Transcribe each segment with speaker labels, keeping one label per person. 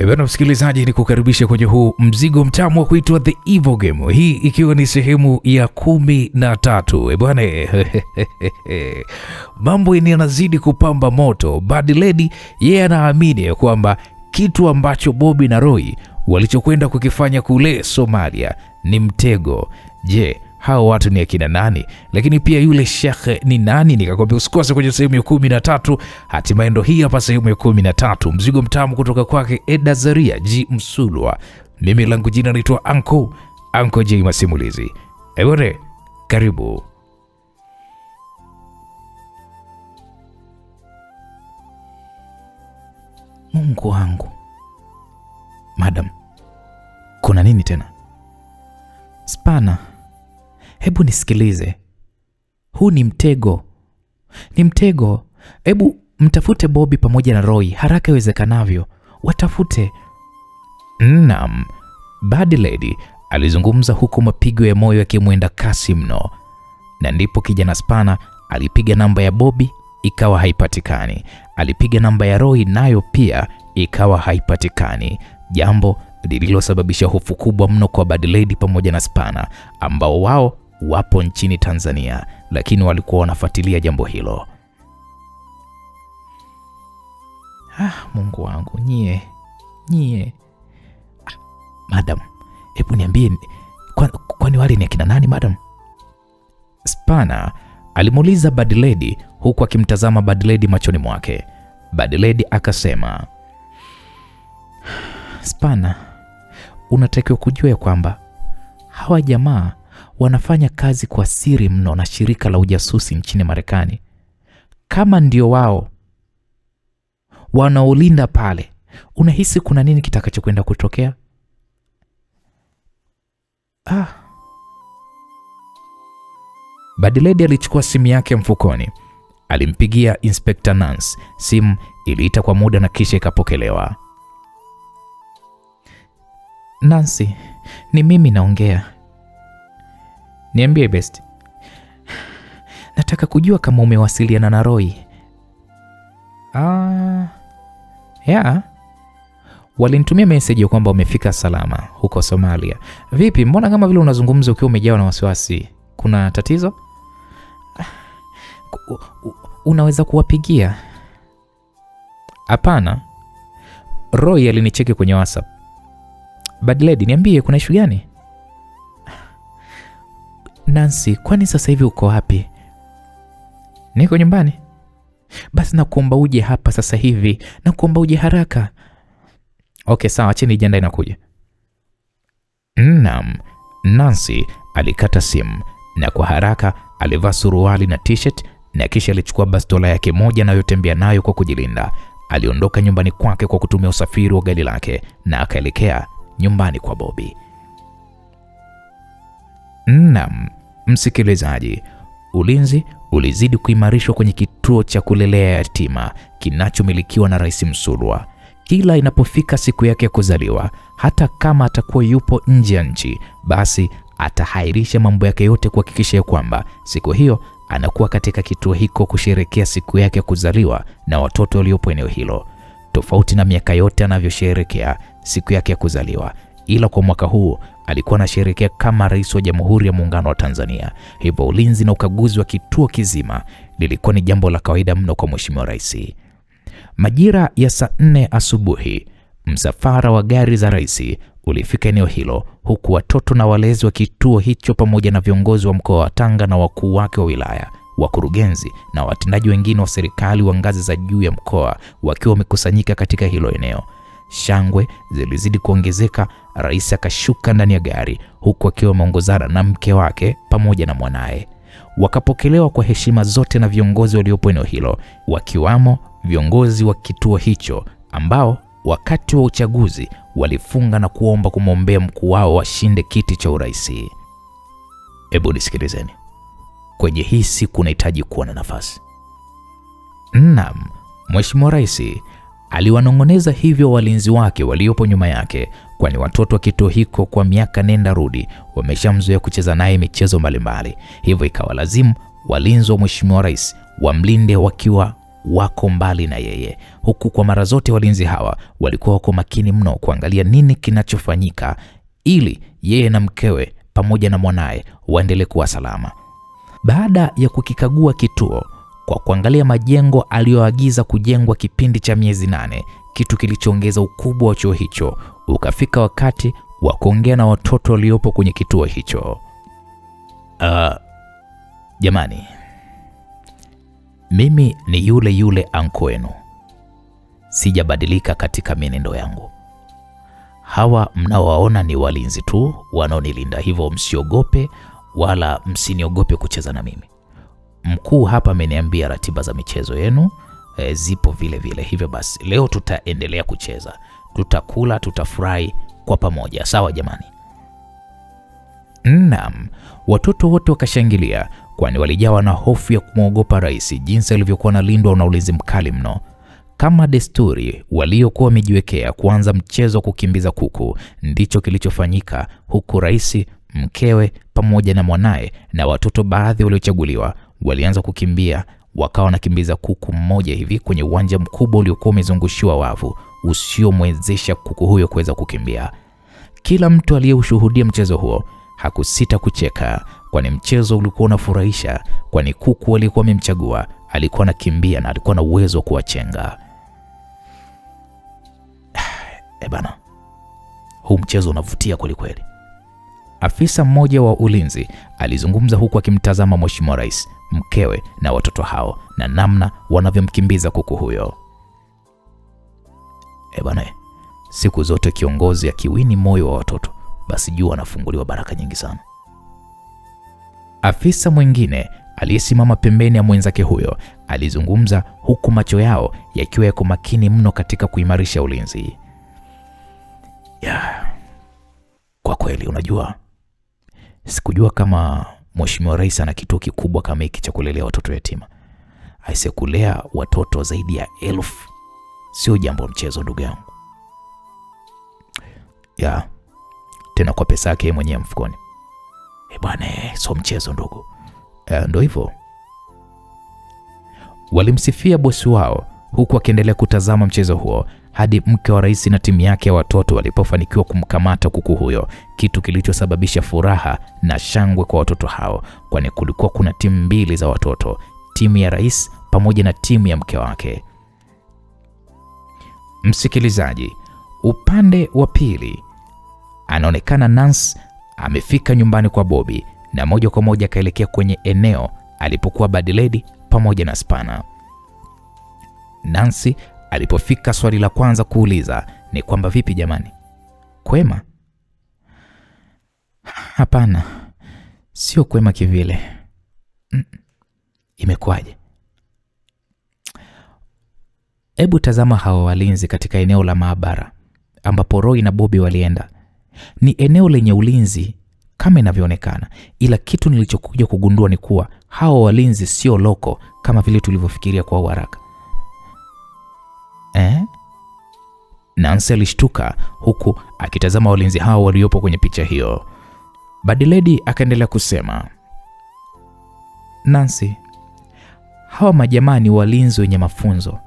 Speaker 1: Bwana msikilizaji, ni kukaribisha kwenye huu mzigo mtamu wa kuitwa The Evil Game, hii ikiwa ni sehemu ya 13. Bwana mambo yanazidi kupamba moto. Bad Lady yeye anaamini kwamba kitu ambacho Bobby na Roy walichokwenda kukifanya kule Somalia ni mtego. Je, hao watu ni akina nani? Lakini pia yule Sheikh ni nani? Nikakwambia usikose kwenye sehemu ya 13. Hatimaye ndo hii hapa sehemu ya 13, mzigo mtamu kutoka kwake Eda Zaria G Msulwa. Mimi langu jina naitwa Anko J Masimulizi. Ebore, karibu.
Speaker 2: Mungu wangu. Madam, kuna nini tena? Spana, hebu nisikilize. Huu ni mtego. Ni mtego. Hebu mtafute Bobby pamoja na Roy haraka iwezekanavyo. Watafute.
Speaker 1: Naam, Bad Lady alizungumza huku mapigo ya moyo yakimwenda kasi mno. Na ndipo kijana Spana alipiga namba ya Bobby ikawa haipatikani. Alipiga namba ya Roy nayo pia ikawa haipatikani. Jambo lililosababisha hofu kubwa mno kwa Bad Lady pamoja na Spana, ambao wao wapo nchini Tanzania, lakini walikuwa wanafuatilia jambo hilo.
Speaker 2: Mungu wangu, nyie. Madam, hebu niambie, kwani wale ni akina nani madam?
Speaker 1: Spana alimuuliza Bad Lady huku akimtazama Bad Lady machoni mwake. Bad Lady akasema,
Speaker 2: Spana, unatakiwa kujua kwamba hawa jamaa wanafanya kazi kwa siri mno na shirika la ujasusi nchini Marekani. Kama ndio wao wanaolinda pale, unahisi kuna nini kitakachokwenda kutokea?
Speaker 1: Bad Lady alichukua simu yake mfukoni. Alimpigia Inspector Nance. Simu iliita kwa muda na kisha ikapokelewa.
Speaker 2: Nancy, ni mimi naongea. Niambie best. Nataka kujua kama umewasiliana na Roy. Yeah. Walinitumia message kwamba umefika salama huko Somalia. Vipi, mbona kama vile unazungumza ukiwa umejawa na wasiwasi? Kuna tatizo? Unaweza kuwapigia?
Speaker 1: Hapana. Roy alinicheki kwenye WhatsApp.
Speaker 2: Bad Lady, niambie kuna issue gani? Nancy, kwani sasa hivi uko wapi?
Speaker 1: Niko nyumbani.
Speaker 2: Basi nakuomba uje hapa sasa hivi. Nakuomba uje haraka.
Speaker 1: Okay, sawa, acheni nijiandae nakuja. Naam, Nancy alikata simu na kwa haraka alivaa suruali na t-shirt na kisha alichukua bastola yake moja anayotembea nayo kwa kujilinda. Aliondoka nyumbani kwake kwa kutumia usafiri wa gari lake na akaelekea nyumbani kwa Bobby. Naam, msikilizaji, ulinzi ulizidi kuimarishwa kwenye kituo cha kulelea yatima kinachomilikiwa na Rais Msulwa. Kila inapofika siku yake ya kuzaliwa, hata kama atakuwa yupo nje ya nchi, basi atahairisha mambo yake yote kuhakikisha kwamba siku hiyo anakuwa katika kituo hiko kusherehekea siku yake ya kuzaliwa na watoto waliopo eneo hilo. Tofauti na miaka yote anavyosherehekea siku yake ya kuzaliwa, ila kwa mwaka huu alikuwa anasherehekea kama rais wa Jamhuri ya Muungano wa Tanzania. Hivyo ulinzi na ukaguzi wa kituo kizima lilikuwa ni jambo la kawaida mno kwa Mheshimiwa Rais. Majira ya saa 4 asubuhi, msafara wa gari za rais ulifika eneo hilo, huku watoto na walezi wa kituo hicho pamoja na viongozi wa mkoa wa Tanga na wakuu wake wa wilaya, wakurugenzi na watendaji wengine wa serikali wa ngazi za juu ya mkoa wakiwa wamekusanyika katika hilo eneo. Shangwe zilizidi kuongezeka. Rais akashuka ndani ya gari huku akiwa ameongozana na mke wake pamoja na mwanae. Wakapokelewa kwa heshima zote na viongozi waliopo eneo hilo, wakiwamo viongozi wa kituo hicho ambao wakati wa uchaguzi walifunga na kuomba kumwombea mkuu wao washinde kiti cha urais. Hebu nisikilizeni. Kwenye hii siku unahitaji kuwa na nafasi. Naam, Mheshimiwa Rais aliwanongoneza hivyo walinzi wake waliopo nyuma yake, kwani watoto wa kituo hiko kwa miaka nenda rudi wameshamzoea kucheza naye michezo mbalimbali. Hivyo ikawa lazimu walinzi wa Mheshimiwa Rais wamlinde wakiwa wako mbali na yeye, huku kwa mara zote walinzi hawa walikuwa wako makini mno kuangalia nini kinachofanyika ili yeye na mkewe pamoja na mwanaye waendelee kuwa salama. Baada ya kukikagua kituo kwa kuangalia majengo aliyoagiza kujengwa kipindi cha miezi 8, kitu kilichoongeza ukubwa wa chuo hicho, ukafika wakati wa kuongea na watoto waliopo kwenye kituo hicho. Jamani, mimi ni yule yule anko wenu. Sijabadilika katika mienendo yangu. Hawa mnaowaona ni walinzi tu wanaonilinda, hivyo msiogope wala msiniogope kucheza na mimi. Mkuu hapa ameniambia ratiba za michezo yenu zipo vile vile, hivyo basi leo tutaendelea kucheza, tutakula, tutafurahi kwa pamoja, sawa jamani? Naam, watoto wote wakashangilia, kwani walijawa na hofu ya kumwogopa rais jinsi alivyokuwa analindwa na ulinzi mkali mno. Kama desturi waliokuwa wamejiwekea kuanza mchezo wa kukimbiza kuku, ndicho kilichofanyika, huku rais, mkewe pamoja na mwanae na watoto baadhi waliochaguliwa walianza kukimbia. Wakawa wanakimbiza kuku mmoja hivi kwenye uwanja mkubwa uliokuwa umezungushiwa wavu usiomwezesha kuku huyo kuweza kukimbia. Kila mtu aliyeushuhudia mchezo huo hakusita kucheka, kwani mchezo ulikuwa unafurahisha, kwani kuku walikuwa wamemchagua alikuwa anakimbia na alikuwa na uwezo wa kuwachenga. Bana, huu mchezo unavutia kweli kweli. Afisa mmoja wa ulinzi alizungumza huku akimtazama Mheshimiwa Rais, mkewe na watoto hao na namna wanavyomkimbiza kuku huyo. Bana, siku zote kiongozi akiwini moyo wa watoto, basi jua anafunguliwa baraka nyingi sana. Afisa mwingine aliyesimama pembeni ya mwenzake huyo alizungumza huku macho yao yakiwa yako makini mno katika kuimarisha ulinzi. Kwa kweli unajua, sikujua kama Mheshimiwa Rais ana kituo kikubwa kama hiki cha kulelea watoto yatima. Kulea watoto zaidi ya 1000 sio jambo mchezo ndugu yangu. Tena kwa pesa yake mwenyewe mfukoni. Bwana, sio mchezo ndugu. Ndio hivyo. Walimsifia bosi wao huku akiendelea kutazama mchezo huo hadi mke wa rais na timu yake ya watoto walipofanikiwa kumkamata kuku huyo, kitu kilichosababisha furaha na shangwe kwa watoto hao, kwani kulikuwa kuna timu mbili za watoto, timu ya rais pamoja na timu ya mke wake. Msikilizaji, upande wa pili anaonekana Nancy amefika nyumbani kwa Bobby na moja kwa moja akaelekea kwenye eneo alipokuwa Bad Lady pamoja na Spana. Nancy alipofika, swali la kwanza kuuliza ni kwamba vipi jamani, kwema? Hapana, sio kwema kivile. Imekuwaje? Hebu tazama hawa walinzi katika eneo la maabara ambapo Roy na Bobby walienda. Ni eneo lenye ulinzi kama inavyoonekana, ila kitu nilichokuja kugundua ni kuwa hawa walinzi sio loko kama vile tulivyofikiria kwa haraka. Nancy alishtuka huku akitazama walinzi hao waliopo kwenye picha hiyo. Bad Lady akaendelea kusema, Nancy, hawa majamaa ni walinzi wenye mafunzo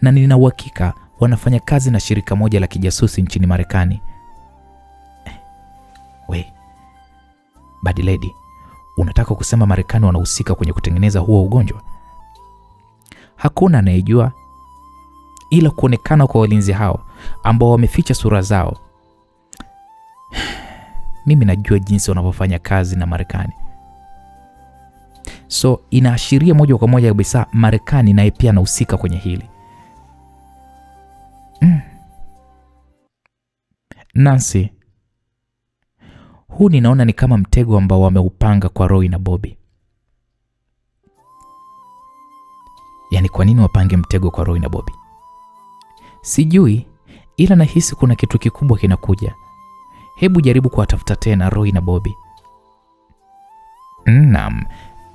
Speaker 1: na nina uhakika wanafanya kazi na shirika moja la kijasusi nchini Marekani. Bad Lady, unataka kusema Marekani wanahusika kwenye kutengeneza huo ugonjwa? Hakuna anayejua, ila kuonekana kwa walinzi hao ambao wameficha sura zao. Mimi najua jinsi wanavyofanya kazi na Marekani. So inaashiria moja kwa moja kabisa Marekani naye pia anahusika kwenye hili. Nancy, huu ninaona ni kama mtego ambao wameupanga kwa Roy na Bobby. Yaani kwa nini wapange mtego kwa Roy na Bobby? Sijui, ila nahisi kuna kitu kikubwa kinakuja. Hebu jaribu kuwatafuta tena Roy na Bobby. Naam,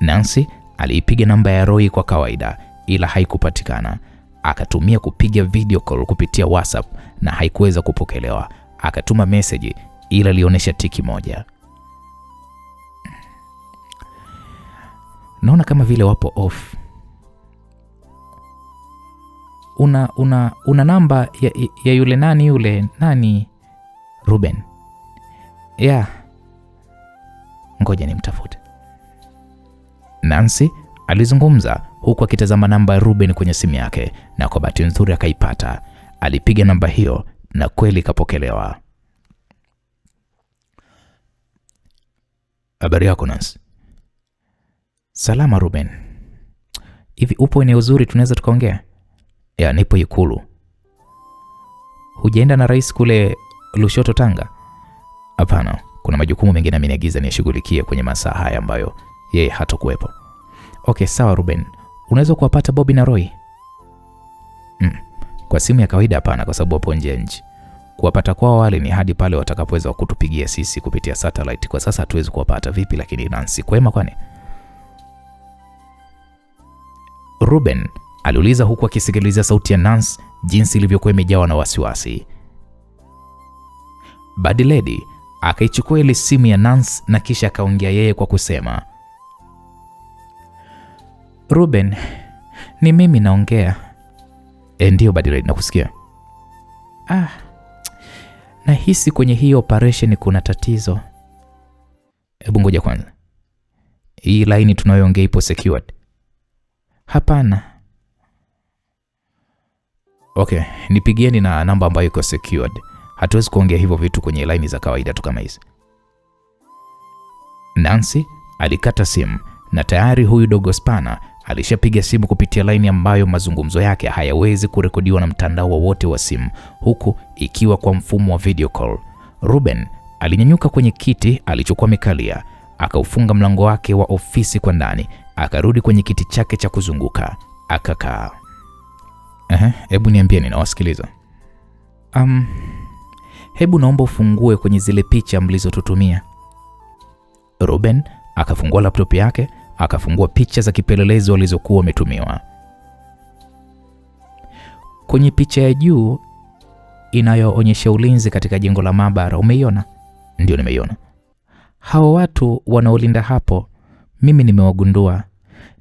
Speaker 1: Nancy aliipiga namba ya Roy kwa kawaida ila haikupatikana. Akatumia kupiga video call kupitia WhatsApp na haikuweza kupokelewa. Akatuma message ila ilionyesha tiki moja. Naona kama vile wapo off.
Speaker 2: una namba ya yule nani Ruben? Yeah. Ngoja nimtafute. Nancy alizungumza huku akitazama namba ya Ruben kwenye simu yake, na kwa bahati nzuri akaipata. Alipiga namba hiyo na kweli ikapokelewa. Habari yako Nancy? Salama Ruben. Hivi upo eneo zuri tunaweza tukaongea? Ya, nipo Ikulu. Hujaenda na rais kule Lushoto Tanga? Hapana, kuna majukumu mengine ameniagiza nishughulikie kwenye masaa haya ambayo yeye hatakuwepo. Okay, sawa Ruben. Unaweza kuwapata Bobby na Roy? Kwa simu ya kawaida hapana, kwa sababu hapo nje ya nchi. Kuwapata kwao wale ni hadi pale watakapoweza kutupigia sisi kupitia satellite. Kwa sasa hatuwezi kuwapata. Vipi lakini Nancy, kwema kwani? Ruben aliuliza huku akisikiliza sauti ya Nancy jinsi ilivyokuwa imejawa na wasiwasi. Bad Lady akaichukua ile simu ya Nancy na kisha akaongea yeye kwa kusema, Ruben, ni mimi naongea. Ndio Bad Lady, nakusikia. Nahisi kwenye hii operation kuna tatizo. Hebu ngoja kwanza. Hii line tunayoongea ipo secured? Hapana. Okay, nipigieni na namba ambayo iko secured. Hatuwezi kuongea hivyo vitu kwenye line za kawaida tu kama hizi. Nancy alikata simu na tayari huyu Dogo Spana alishapiga simu kupitia line ambayo mazungumzo yake hayawezi kurekodiwa na mtandao wowote wa simu, huku ikiwa kwa mfumo wa video call. Ruben alinyanyuka kwenye kiti alichokuwa amekalia, akaufunga mlango wake wa ofisi kwa ndani, akarudi kwenye kiti chake cha kuzunguka, akakaa. Hebu niambie, ninawasikiliza. Hebu naomba ufungue kwenye zile picha mlizotutumia. Ruben akafungua laptop yake, akafungua picha za kipelelezi walizokuwa wametumiwa. Kwenye picha ya juu inayoonyesha ulinzi katika jengo la maabara, umeiona? Ndio, nimeiona. Hao watu wanaolinda hapo, mimi nimewagundua.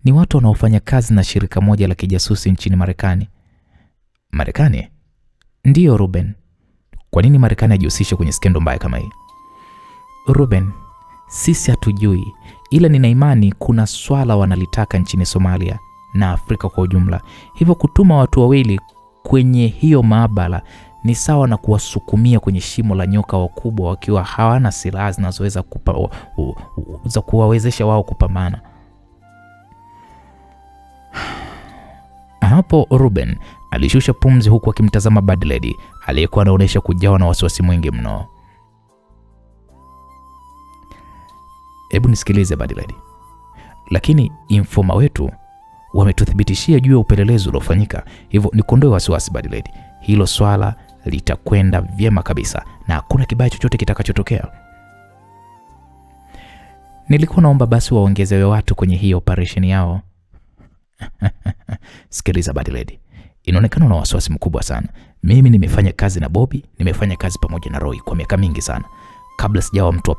Speaker 2: Ni watu wanaofanya kazi na shirika moja la kijasusi nchini Marekani. Marekani? Ndio Ruben. Kwa nini Marekani hajihusishe kwenye skendo mbaya kama hii? Ruben, sisi hatujui, ila nina imani kuna swala wanalitaka nchini Somalia na Afrika kwa ujumla. Hivyo kutuma watu wawili kwenye hiyo maabara ni sawa na kuwasukumia kwenye shimo la nyoka wakubwa wakiwa hawana silaha zinazoweza kuwawezesha wao kupambana. Hapo Ruben alishusha pumzi huku akimtazama Bad Lady aliyekuwa anaonyesha kujawa na wasiwasi mwingi mno. Hebu nisikilize Bad Lady. Lakini informa wetu wametuthibitishia juu ya upelelezi uliofanyika, hivyo nikondoe wasiwasi Bad Lady. Hilo swala litakwenda vyema kabisa na hakuna kibaya chochote kitakachotokea. Nilikuwa naomba basi waongezewe watu kwenye hii operation yao. Sikiliza Bad Lady, inaonekana una wasiwasi mkubwa sana. Mimi nimefanya kazi na Bobby, nimefanya kazi pamoja na Roy kwa miaka mingi sana kabla sijawa mtu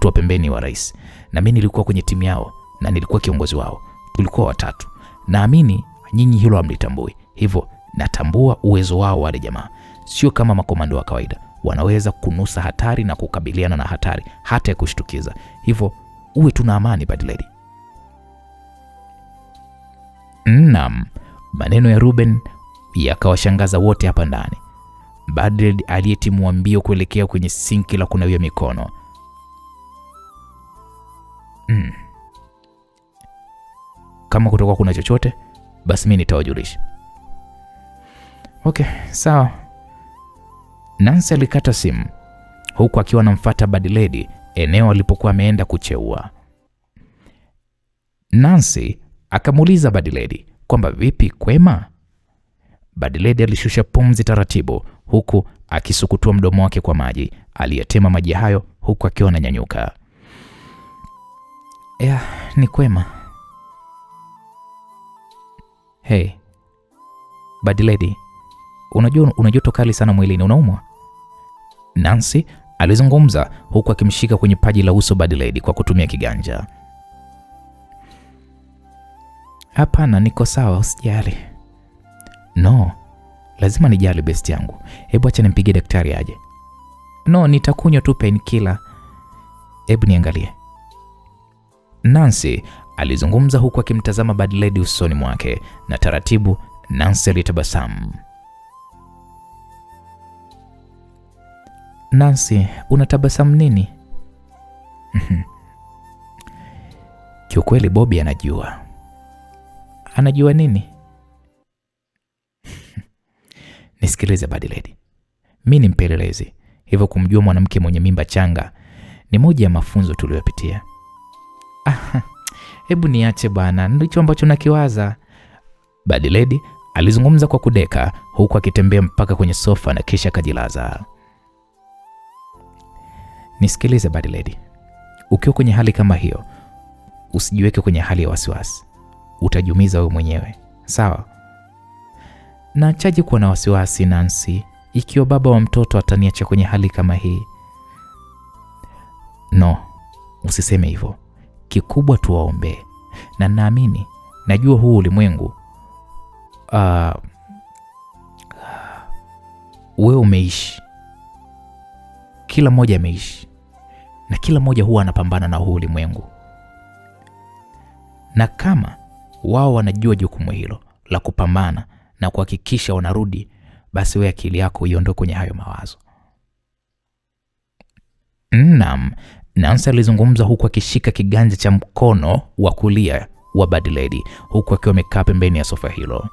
Speaker 2: wa pembeni wa rais. Na mimi nilikuwa kwenye timu yao na nilikuwa kiongozi wao. Tulikuwa watatu. Naamini nyinyi hilo hamlitambui. Hivyo natambua uwezo wao wale jamaa. Sio kama makomando wa kawaida. Wanaweza kunusa hatari na kukabiliana na hatari hata ya kushtukiza. Hivyo uwe tuna amani Bad Lady. Naam, maneno ya Ruben yakawashangaza wote hapa ndani. Bad Lady aliyetimua mbio kuelekea kwenye sinki la kunawia mikono. Kama kutoka kuna chochote, basi mimi nitawajulisha. Okay, sawa. Nancy alikata simu huku akiwa anamfuata Bad Lady eneo alipokuwa ameenda kucheua. Nancy akamuuliza Bad Lady kwamba vipi, kwema? Bad Lady alishusha pumzi taratibu huku akisukutua mdomo wake kwa maji. Aliyetema maji hayo huku akiwa ananyanyuka. Ni kwema. Hey Bad Lady, unajua una joto kali sana mwilini, unaumwa? Nancy alizungumza huku akimshika kwenye paji la uso Bad Lady kwa kutumia kiganja. Hapana, niko sawa, usijali. No, lazima nijali best yangu. Hebu acha nimpigie daktari aje. No, nitakunywa tu painkiller. Hebu niangalie.
Speaker 1: Nancy alizungumza huku akimtazama Bad Lady usoni mwake, na taratibu Nancy alitabasamu.
Speaker 2: Nancy, unatabasamu nini?
Speaker 1: Kiukweli Bobby anajua.
Speaker 2: Anajua nini?
Speaker 1: Nisikilize Bad Lady. Mimi ni mpelelezi, hivyo kumjua mwanamke mwenye mimba changa ni moja ya mafunzo tuliyopitia.
Speaker 2: Hebu niache bana, ndicho ambacho nakiwaza.
Speaker 1: Bad Lady alizungumza kwa kudeka huku akitembea mpaka kwenye sofa na kisha kajilaza. Nisikilize Bad Lady. Ukiwa kwenye hali kama hiyo, usijiweke kwenye hali ya wasiwasi. Utajiumiza wewe mwenyewe. Sawa?
Speaker 2: Na chaje kuwa na wasiwasi Nancy, ikiwa baba wa mtoto ataniacha kwenye hali kama hii?
Speaker 1: No, usiseme hivyo. Kikubwa tuwaombee. Na naamini, najua huu ulimwengu wewe umeishi. Kila mmoja ameishi. Na kila mmoja huwa anapambana na huu ulimwengu. Na kama wao wanajua jukumu hilo la kupambana na kuhakikisha wanarudi, basi wewe akili yako iondoe kwenye hayo mawazo. Naam, Nancy alizungumza huku akishika kiganja cha mkono wa kulia wa Bad Lady huku akiwa amekaa pembeni ya sofa hilo.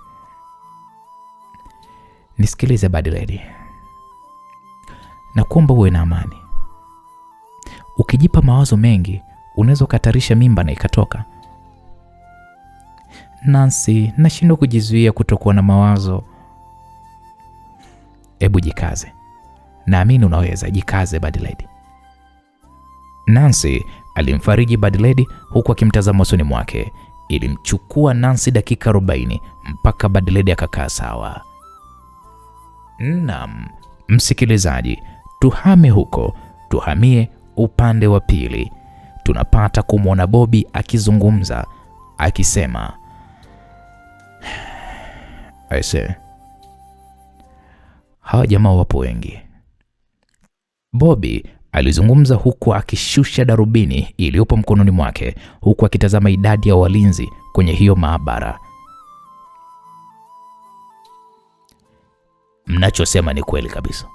Speaker 1: Nisikilize Bad Lady. Nakuomba uwe na amani. Ukijipa mawazo mengi, unaweza kukatarisha mimba na ikatoka.
Speaker 2: Nancy, nashindwa kujizuia kutokuwa na mawazo.
Speaker 1: Hebu jikaze. Naamini unaweza, jikaze Bad Lady. Nancy alimfariji Bad Lady huku akimtazama usoni mwake. Ilimchukua Nancy dakika 40 mpaka Bad Lady akakaa sawa. Naam, msikilizaji, tuhame huko, tuhamie upande wa pili. Tunapata kumwona Bobby akizungumza, akisema, aise, hawa jamaa wapo wengi. Bobby alizungumza huku akishusha darubini iliyopo mkononi mwake, huku akitazama idadi ya walinzi kwenye hiyo maabara. Mnachosema ni kweli kabisa.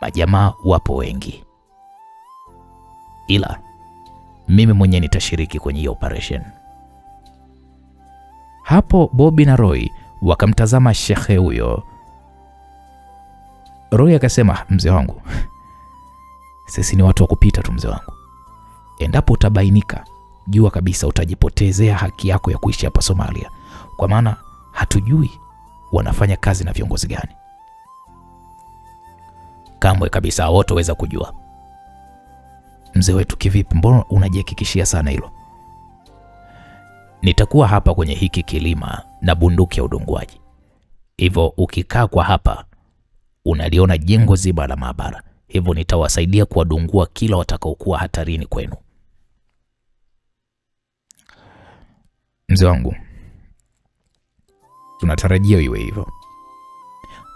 Speaker 1: Majamaa wapo wengi. Ila mimi mwenyewe nitashiriki kwenye hiyo operation. Hapo Bobby na Roy wakamtazama shekhe huyo. Roy akasema, mzee wangu, sisi ni watu wa kupita tu mzee wangu. Endapo utabainika, jua kabisa utajipotezea haki yako ya kuishi hapa Somalia, kwa maana hatujui wanafanya kazi na viongozi gani. Kamwe kabisa hawataweza kujua. Mzee wetu, kivipi? Mbona unajihakikishia sana hilo? Nitakuwa hapa kwenye hiki kilima na bunduki ya udunguaji. Hivyo ukikaa kwa hapa unaliona jengo zima la maabara. Hivyo nitawasaidia kuwadungua kila watakaokuwa hatarini kwenu. Mzee wangu, tunatarajia iwe hivyo.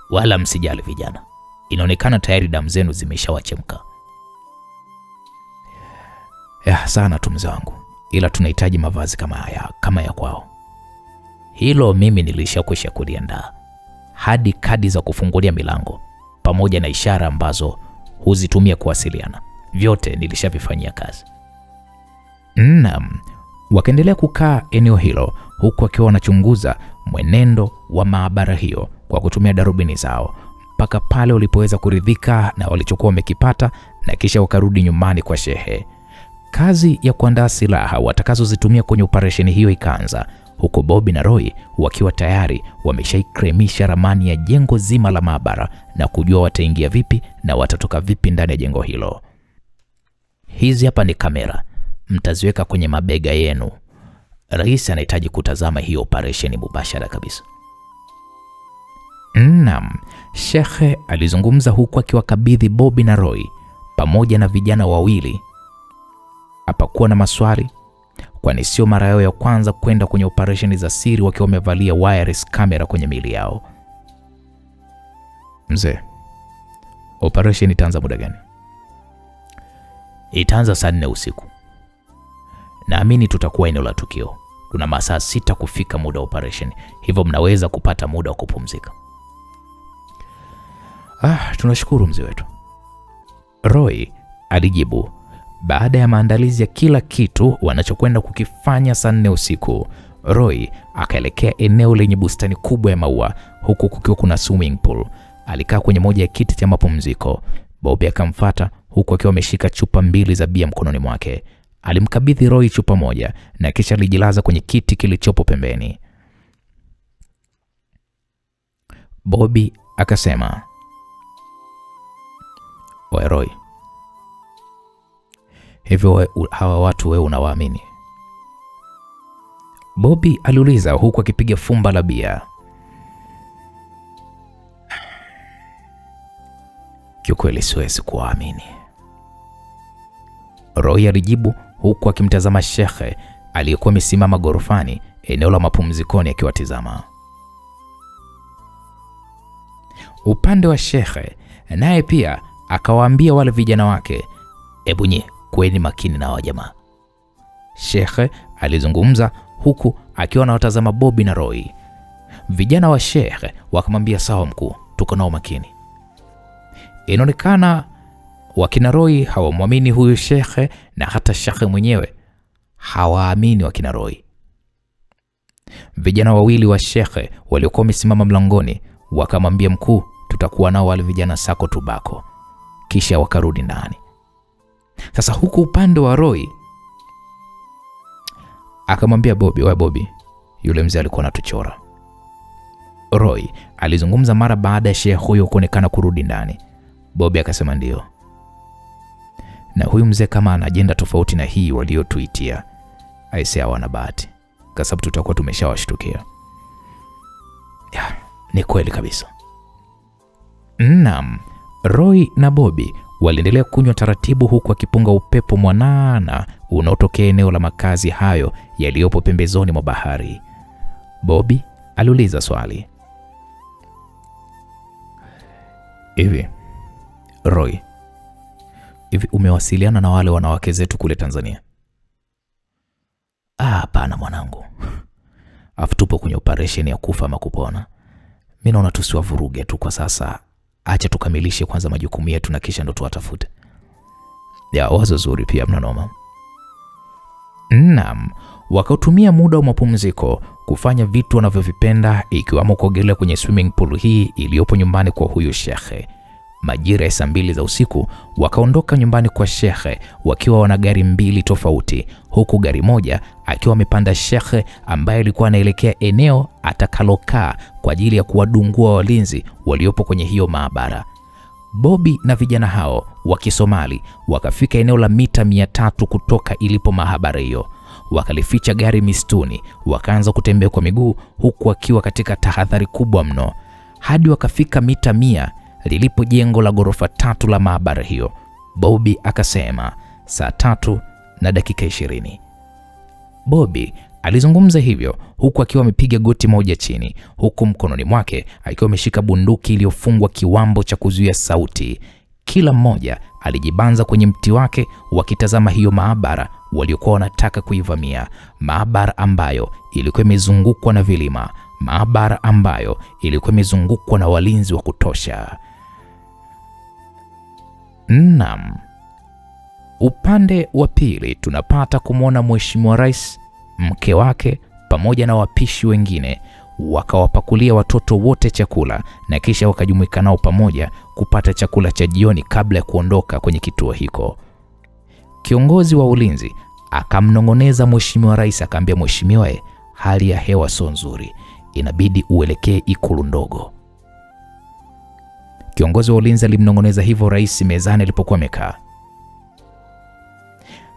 Speaker 1: Wala msijali vijana. Inaonekana tayari damu zenu zimeshawachemka. Sana tu mzee wangu. Ila tunahitaji mavazi kama ya kwao. Hilo mimi nilishakwisha kuliandaa. Hadi kadi za kufungulia milango pamoja na ishara ambazo huzitumia kuwasiliana, vyote nilishavifanyia kazi. Naam, wakaendelea kukaa eneo hilo huku akiwa wanachunguza mwenendo wa maabara hiyo kwa kutumia darubini zao mpaka pale walipoweza kuridhika na walichokuwa wamekipata, na kisha wakarudi nyumbani kwa shehe. Kazi ya kuandaa silaha watakazozitumia kwenye operesheni hiyo ikaanza, huko Bobby na Roy wakiwa tayari wameshaikremisha ramani ya jengo zima la maabara na kujua wataingia vipi na watatoka vipi ndani ya jengo hilo. Hizi hapa ni kamera, mtaziweka kwenye mabega yenu. Rais anahitaji kutazama hiyo operesheni mubashara kabisa. Naam, shekhe alizungumza huku akiwakabidhi Bobby na Roy pamoja na vijana wawili. Hapakuwa na maswali, kwani sio mara yao ya kwanza kwenda kwenye operesheni za siri wakiwa wamevalia wireless camera kwenye miili yao.
Speaker 2: Mzee, operation itaanza muda gani?
Speaker 1: Itaanza saa 4 usiku. Naamini tutakuwa eneo la tukio. Tuna masaa 6 kufika muda wa operation, hivyo mnaweza kupata muda wa kupumzika.
Speaker 2: Tunashukuru mzee wetu,
Speaker 1: Roy alijibu. Baada ya maandalizi ya kila kitu wanachokwenda kukifanya saa 4 usiku, Roy akaelekea eneo lenye bustani kubwa ya maua, huku kukiwa kuna swimming pool. Alikaa kwenye moja ya kiti cha mapumziko. Bobby akamfuata huku akiwa ameshika chupa 2 za bia mkononi mwake. Alimkabidhi Roy chupa moja na kisha alijilaza kwenye kiti kilichopo pembeni. Bobby akasema, "Oe Roy, hivyo hawa watu wewe unawaamini?" Bobby aliuliza huku akipiga fumba la bia. "Kiukweli siwezi kuwaamini," Roy alijibu huku akimtazama shekhe aliyekuwa amesimama gorofani eneo la mapumzikoni akiwatizama. Upande wa shekhe naye pia akawaambia wale vijana wake, "Ebu nye kweni makini na wajamaa." Shekhe alizungumza huku akiwa anawatazama Bobby na Roy. Vijana wa shekhe wakamwambia, "Sawa mkuu, tuko nao makini." Inaonekana wakina Roy hawamwamini huyu shekhe na hata shekhe mwenyewe hawaamini wakina Roy. Vijana wawili wa shekhe waliokuwa wamesimama mlangoni wakamwambia mkuu, "Tutakuwa nao wale vijana sako tubako." Kisha wakarudi ndani. Sasa huku upande wa Roy akamwambia Bobby, "Wewe Bobby, yule mzee alikuwa anatuchora." Roy alizungumza mara baada ya shekhe huyo kuonekana kurudi ndani. Bobby akasema, "Ndio. Na huyu mzee kama ana ajenda tofauti na hii waliotuitia, aisee hawana bahati, kwa sababu tutakuwa tumeshawashtukia." Ya, ni kweli kabisa. Naam, Roy na Bobby waliendelea kunywa taratibu huku akipunga upepo mwanana unaotokea eneo la makazi hayo yaliyopo pembezoni mwa bahari. Bobby aliuliza swali, "Hivi Roy, umewasiliana na wale wanawake zetu kule Tanzania?" "Hapana mwanangu. Afu tupo kwenye operation ya kufa ama kupona. Mimi naona tusiwavuruge tu kwa sasa. Acha tukamilishe kwanza majukumu yetu na kisha ndo tuwatafute." Ya, wazo zuri pia, mna noma. Naam, wakautumia muda wa mapumziko kufanya vitu wanavyovipenda, ikiwamo kuogelea kwenye swimming pool hii iliyopo nyumbani kwa huyu shekhe. Majira ya saa 2 za usiku wakaondoka nyumbani kwa shekhe wakiwa wana gari 2 tofauti, huku gari moja akiwa amepanda shekhe ambaye alikuwa anaelekea eneo atakalokaa kwa ajili ya kuwadungua walinzi waliopo kwenye hiyo maabara. Bobby na vijana hao wa Kisomali wakafika eneo la mita 300 kutoka ilipo maabara hiyo. Wakalificha gari mistuni, wakaanza kutembea kwa miguu huku wakiwa katika tahadhari kubwa mno hadi wakafika mita 100 lilipo jengo la ghorofa 3 la maabara hiyo. Bobby akasema saa 3 na dakika 20. Bobby alizungumza hivyo huku akiwa amepiga goti moja chini, huku mkononi mwake akiwa ameshika bunduki iliyofungwa kiwambo cha kuzuia sauti. Kila mmoja alijibanza kwenye mti wake wakitazama hiyo maabara waliokuwa wanataka kuivamia, maabara ambayo ilikuwa imezungukwa na vilima, maabara ambayo ilikuwa imezungukwa na walinzi wa kutosha. Naam. Upande wa pili tunapata kumwona Mheshimiwa Rais, mke wake pamoja na wapishi wengine wakawapakulia watoto wote chakula na kisha wakajumuika nao pamoja kupata chakula cha jioni kabla ya kuondoka kwenye kituo hiko. Kiongozi wa ulinzi akamnong'oneza Mheshimiwa Rais, akamwambia, "Mheshimiwa, hali ya hewa sio nzuri, inabidi uelekee ikulu ndogo." Kiongozi wa ulinzi alimnong'oneza hivyo rais mezani alipokuwa amekaa.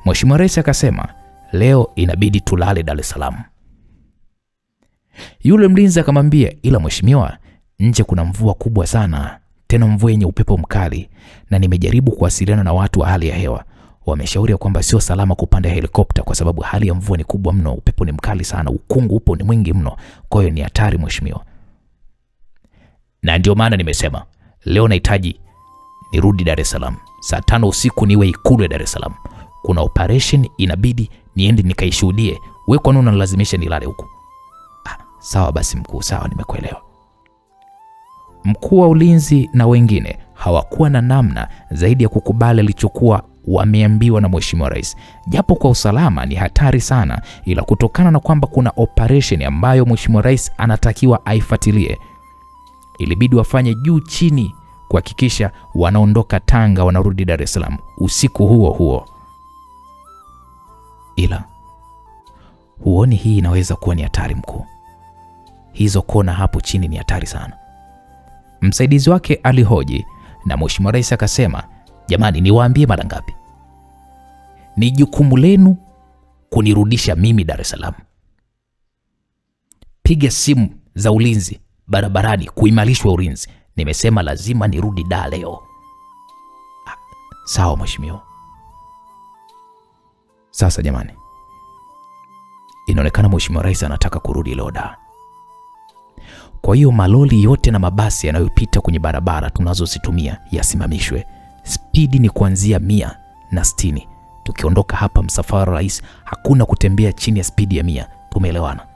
Speaker 1: Mheshimiwa Rais akasema, "Leo inabidi tulale Dar es Salaam." Yule mlinzi akamwambia, "Ila mheshimiwa, nje kuna mvua kubwa sana, tena mvua yenye upepo mkali, na nimejaribu kuwasiliana na watu wa hali ya hewa, wameshauri kwamba sio salama kupanda helikopta kwa sababu hali ya mvua ni kubwa mno, upepo ni mkali sana, ukungu upo ni mwingi mno, kwa hiyo ni hatari mheshimiwa. Na ndio maana nimesema leo nahitaji nirudi Dar es Salaam saa 5 usiku, niwe Ikulu ya Dar es Salaam. Kuna operation inabidi niende nikaishuhudie. Wewe kwa nini unalazimisha nilale huko? Sawa basi mkuu, sawa, nimekuelewa. Mkuu wa ulinzi na wengine hawakuwa na namna zaidi ya kukubali alichokuwa wameambiwa na Mheshimiwa Rais. Japo kwa usalama ni hatari sana, ila kutokana na kwamba kuna operation ambayo Mheshimiwa Rais anatakiwa aifuatilie, ilibidi wafanye juu chini kuhakikisha wanaondoka Tanga wanarudi Dar es Salaam usiku huo huo. Ila huoni hii inaweza kuwa ni hatari mkuu? Hizo kona hapo chini ni hatari sana. Msaidizi wake alihoji na Mheshimiwa Rais akasema, jamani, niwaambie mara ngapi? Ni jukumu lenu kunirudisha mimi Dar es Salaam. Piga simu za ulinzi barabarani kuimarishwa ulinzi. Nimesema lazima nirudi Dar leo. Sawa mheshimiwa. Sasa jamani, inaonekana Mheshimiwa Rais anataka kurudi leo Dar. Kwa hiyo maloli yote na mabasi yanayopita kwenye barabara tunazozitumia yasimamishwe. Spidi ni kuanzia 160. Tukiondoka hapa msafara rais, hakuna kutembea chini ya spidi ya 100. Tumeelewana?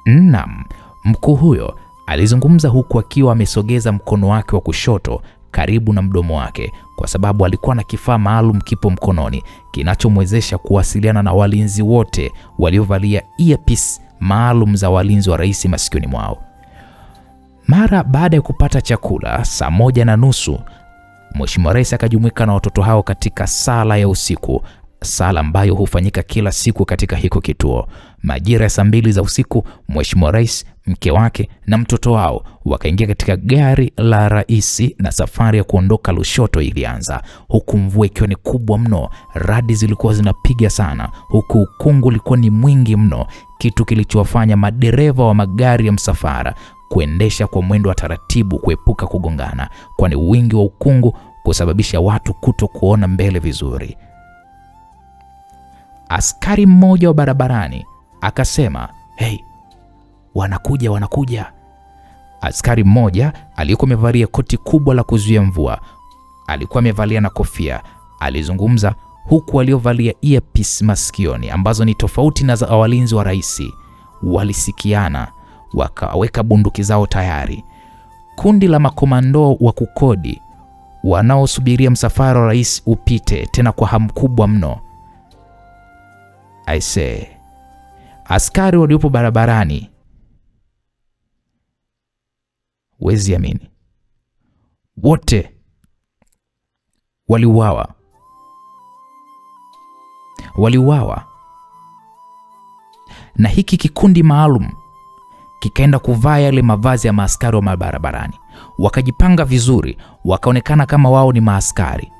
Speaker 1: Naam. Mkuu huyo alizungumza huku akiwa amesogeza mkono wake wa kushoto karibu na mdomo wake, kwa sababu alikuwa na kifaa maalum kipo mkononi kinachomwezesha kuwasiliana na walinzi wote waliovalia earpiece maalum za walinzi wa rais masikioni mwao. Mara baada ya kupata chakula saa 1:30, Mheshimiwa Rais akajumuika na watoto hao katika sala ya usiku, sala ambayo hufanyika kila siku katika hiko kituo. Majira ya saa 2 za usiku, Mheshimiwa Rais, mke wake na mtoto wao wakaingia katika gari la rais na safari ya kuondoka Lushoto ilianza, huku mvua ikiwa ni kubwa mno. Radi zilikuwa zinapiga sana, huku ukungu ulikuwa ni mwingi mno, kitu kilichowafanya madereva wa magari ya msafara kuendesha kwa mwendo wa taratibu kuepuka kugongana, kwani wingi wa ukungu kusababisha watu kuto kuona mbele vizuri. Askari mmoja wa barabarani akasema, "Hey, wanakuja." Askari mmoja aliyekuwa amevalia koti kubwa la kuzuia mvua, alikuwa amevalia na kofia, alizungumza huku waliovalia earpiece masikioni ambazo ni tofauti na za walinzi wa rais. Walisikiana, wakaweka bunduki zao tayari. Kundi la makomando wa kukodi wanaosubiria msafara wa rais upite, tena kwa hamu kubwa mno. Aise, askari waliopo barabarani, wezi amini, wote waliuawa. Na hiki kikundi maalum kikaenda kuvaa yale mavazi ya maaskari wa barabarani, wakajipanga vizuri, wakaonekana kama wao ni maaskari,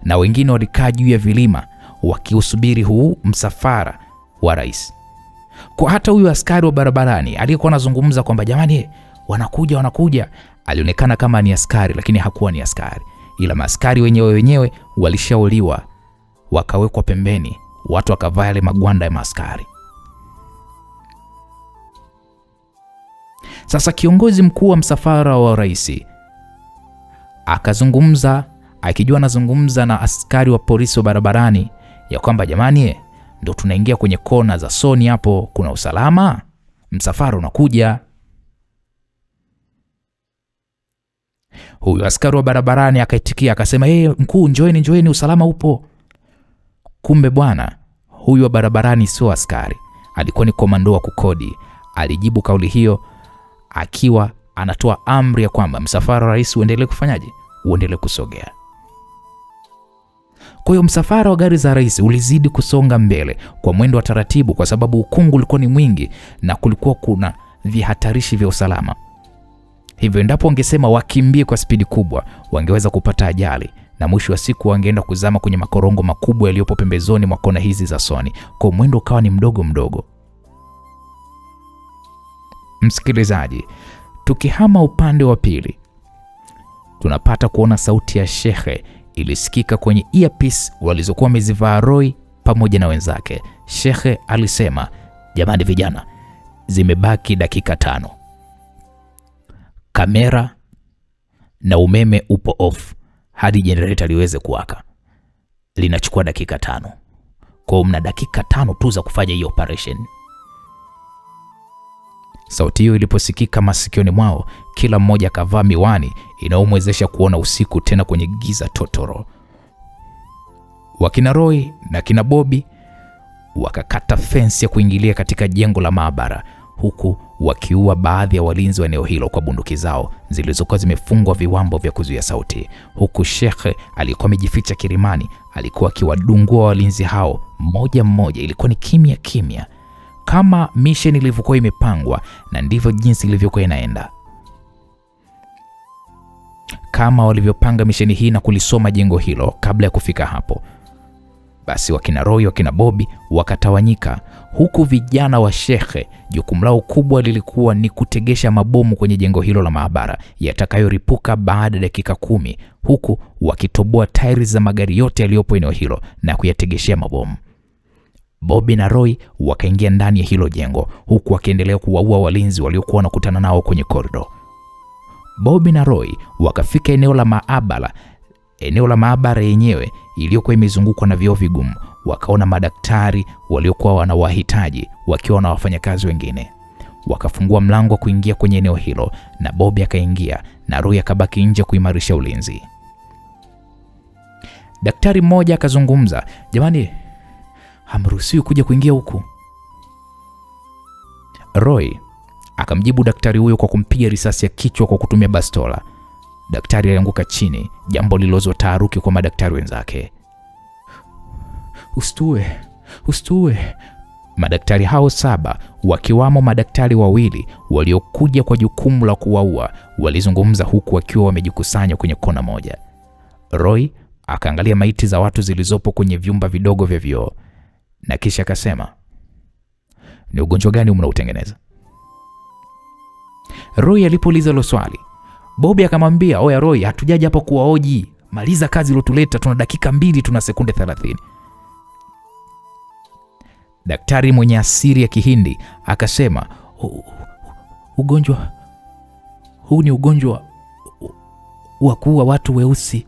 Speaker 1: na wengine walikaa juu ya vilima wakiusubiri huu msafara wa rais. Kwa hata huyu askari wa barabarani aliyekuwa anazungumza kwamba jamani wanakuja, alionekana kama ni askari, lakini hakuwa ni askari, ila maaskari wenyewe walishauliwa, wakawekwa pembeni, watu wakavaa yale magwanda ya maaskari. Sasa kiongozi mkuu wa msafara wa rais akazungumza, akijua anazungumza na askari wa polisi wa barabarani ya kwamba jamani, ndo tunaingia kwenye kona za Soni, hapo kuna usalama, msafara unakuja. Huyu askari wa barabarani akaitikia akasema, mkuu, njoeni, usalama upo. Kumbe bwana, huyu wa barabarani sio askari, alikuwa ni komando wa kukodi. Alijibu kauli hiyo akiwa anatoa amri ya kwamba msafara wa rais uendelee kufanyaje? Uendelee kusogea. Kwa hiyo msafara wa gari za rais ulizidi kusonga mbele kwa mwendo wa taratibu, kwa sababu ukungu ulikuwa ni mwingi na kulikuwa kuna vihatarishi vya usalama. Hivyo endapo wangesema wakimbie kwa spidi kubwa, wangeweza kupata ajali na mwisho wa siku wangeenda kuzama kwenye makorongo makubwa yaliyopo pembezoni mwa kona hizi za Soni. Kwa mwendo ukawa ni mdogo. Msikilizaji, tukihama upande wa pili, tunapata kuona sauti ya shekhe ilisikika kwenye earpiece walizokuwa wamezivaa Roy pamoja na wenzake. Shekhe alisema, jamani vijana, zimebaki dakika 5. Kamera na umeme upo off hadi generator liweze kuwaka. Linachukua dakika 5. Kwa mna dakika 5 tu za kufanya hiyo operation. Sauti hiyo iliposikika masikioni mwao, kila mmoja akavaa miwani inayomwezesha kuona usiku tena kwenye giza totoro. Wakina Roy na kina Bobby wakakata fence ya kuingilia katika jengo la maabara, huku wakiua baadhi ya walinzi wa eneo hilo kwa bunduki zao zilizokuwa zimefungwa viwambo vya kuzuia sauti. Huku Shekhe alikuwa amejificha kirimani, alikuwa akiwadungua walinzi hao mmoja mmoja. Ilikuwa ni kimya kimya, kama mission ilivyokuwa imepangwa, na ndivyo jinsi ilivyokuwa inaenda. Kama walivyopanga misheni hii na kulisoma jengo hilo kabla ya kufika hapo, basi wakina Roy, wakina Bobby wakatawanyika, huku vijana wa Shekhe jukumu lao kubwa lilikuwa ni kutegesha mabomu kwenye jengo hilo la maabara yatakayoripuka baada ya dakika 10, huku wakitoboa tairi za magari yote yaliyopo eneo hilo na kuyategeshea mabomu. Bobby na Roy wakaingia ndani ya hilo jengo, huku wakiendelea kuwaua walinzi waliokuwa wanakutana nao kwenye korido. Bobby na Roy wakafika eneo la maabara yenyewe iliyokuwa imezungukwa na vioo vigumu. Wakaona madaktari waliokuwa wanawahitaji wakiwa na wafanyakazi wengine. Wakafungua mlango kuingia kwenye eneo hilo, na Bobby akaingia na Roy akabaki nje kuimarisha ulinzi. Daktari mmoja akazungumza, jamani, hamruhusiwi kuja kuingia huku. Roy akamjibu daktari huyo kwa kumpiga risasi ya kichwa kwa kutumia bastola. Daktari alianguka chini, jambo lilozua taharuki kwa madaktari wenzake. Usitue. Madaktari hao 7, wakiwamo madaktari 2 waliokuja kwa jukumu la kuwaua, walizungumza huku wakiwa wamejikusanya kwenye kona moja. Roy akaangalia maiti za watu zilizopo kwenye vyumba vidogo vya vioo, na kisha akasema, ni ugonjwa gani mnautengeneza? Roy alipouliza hilo swali, Bobby akamwambia, oya Roy, hatujaje hapa kuwaoji, maliza kazi iliyotuleta, tuna dakika 2, tuna sekunde 30. Daktari mwenye asili ya Kihindi akasema, ugonjwa huu ni ugonjwa wa kuua watu weusi.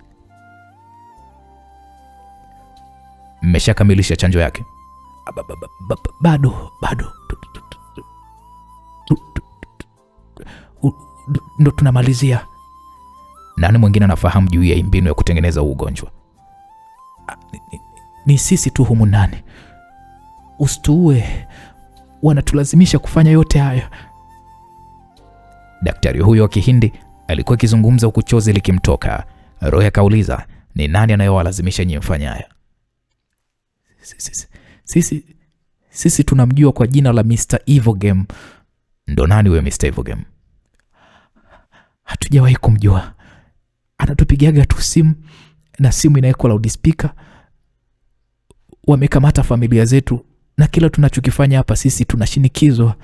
Speaker 1: Mmeshakamilisha chanjo yake? Bado. Ndo tunamalizia. Nani mwingine anafahamu juu ya mbinu ya kutengeneza ugonjwa? Ni sisi tu humu ndani. Usitue, wanatulazimisha kufanya yote haya. Daktari huyo wa Kihindi alikuwa akizungumza huku chozi likimtoka. Roy akauliza, ni nani anayewalazimisha nyinyi mfanye haya? Sisi tunamjua kwa jina la Mr. Evil Game. Ndo nani wewe Mr. Evil Game? Hatujawahi kumjua. Anatupigiaga tu simu, na simu inawekwa loudspeaker. Wamekamata familia zetu, na kila tunachokifanya hapa sisi tunashinikizwa.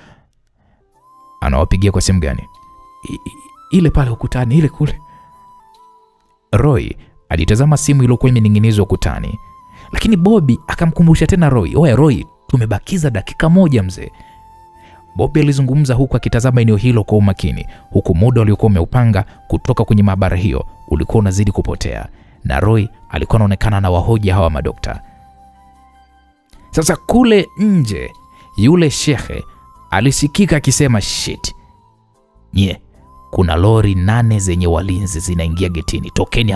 Speaker 1: Anawapigia kwa simu gani? Ile pale ukutani, ile kule. Roy alitazama simu iliyokuwa imening'inizwa ukutani, lakini Bobby akamkumbusha tena Roy, oya Roy, tumebakiza dakika 1 mzee. Bobby alizungumza huku akitazama eneo hilo kwa umakini, huku muda uliokuwa umeupanga kutoka kwenye maabara hiyo ulikuwa unazidi kupotea, na Roy alikuwa anaonekana na wahoja hawa madokta. Sasa kule nje yule Shekhe alisikika akisema, shit, kuna lori 8 zenye walinzi zinaingia getini, tokeni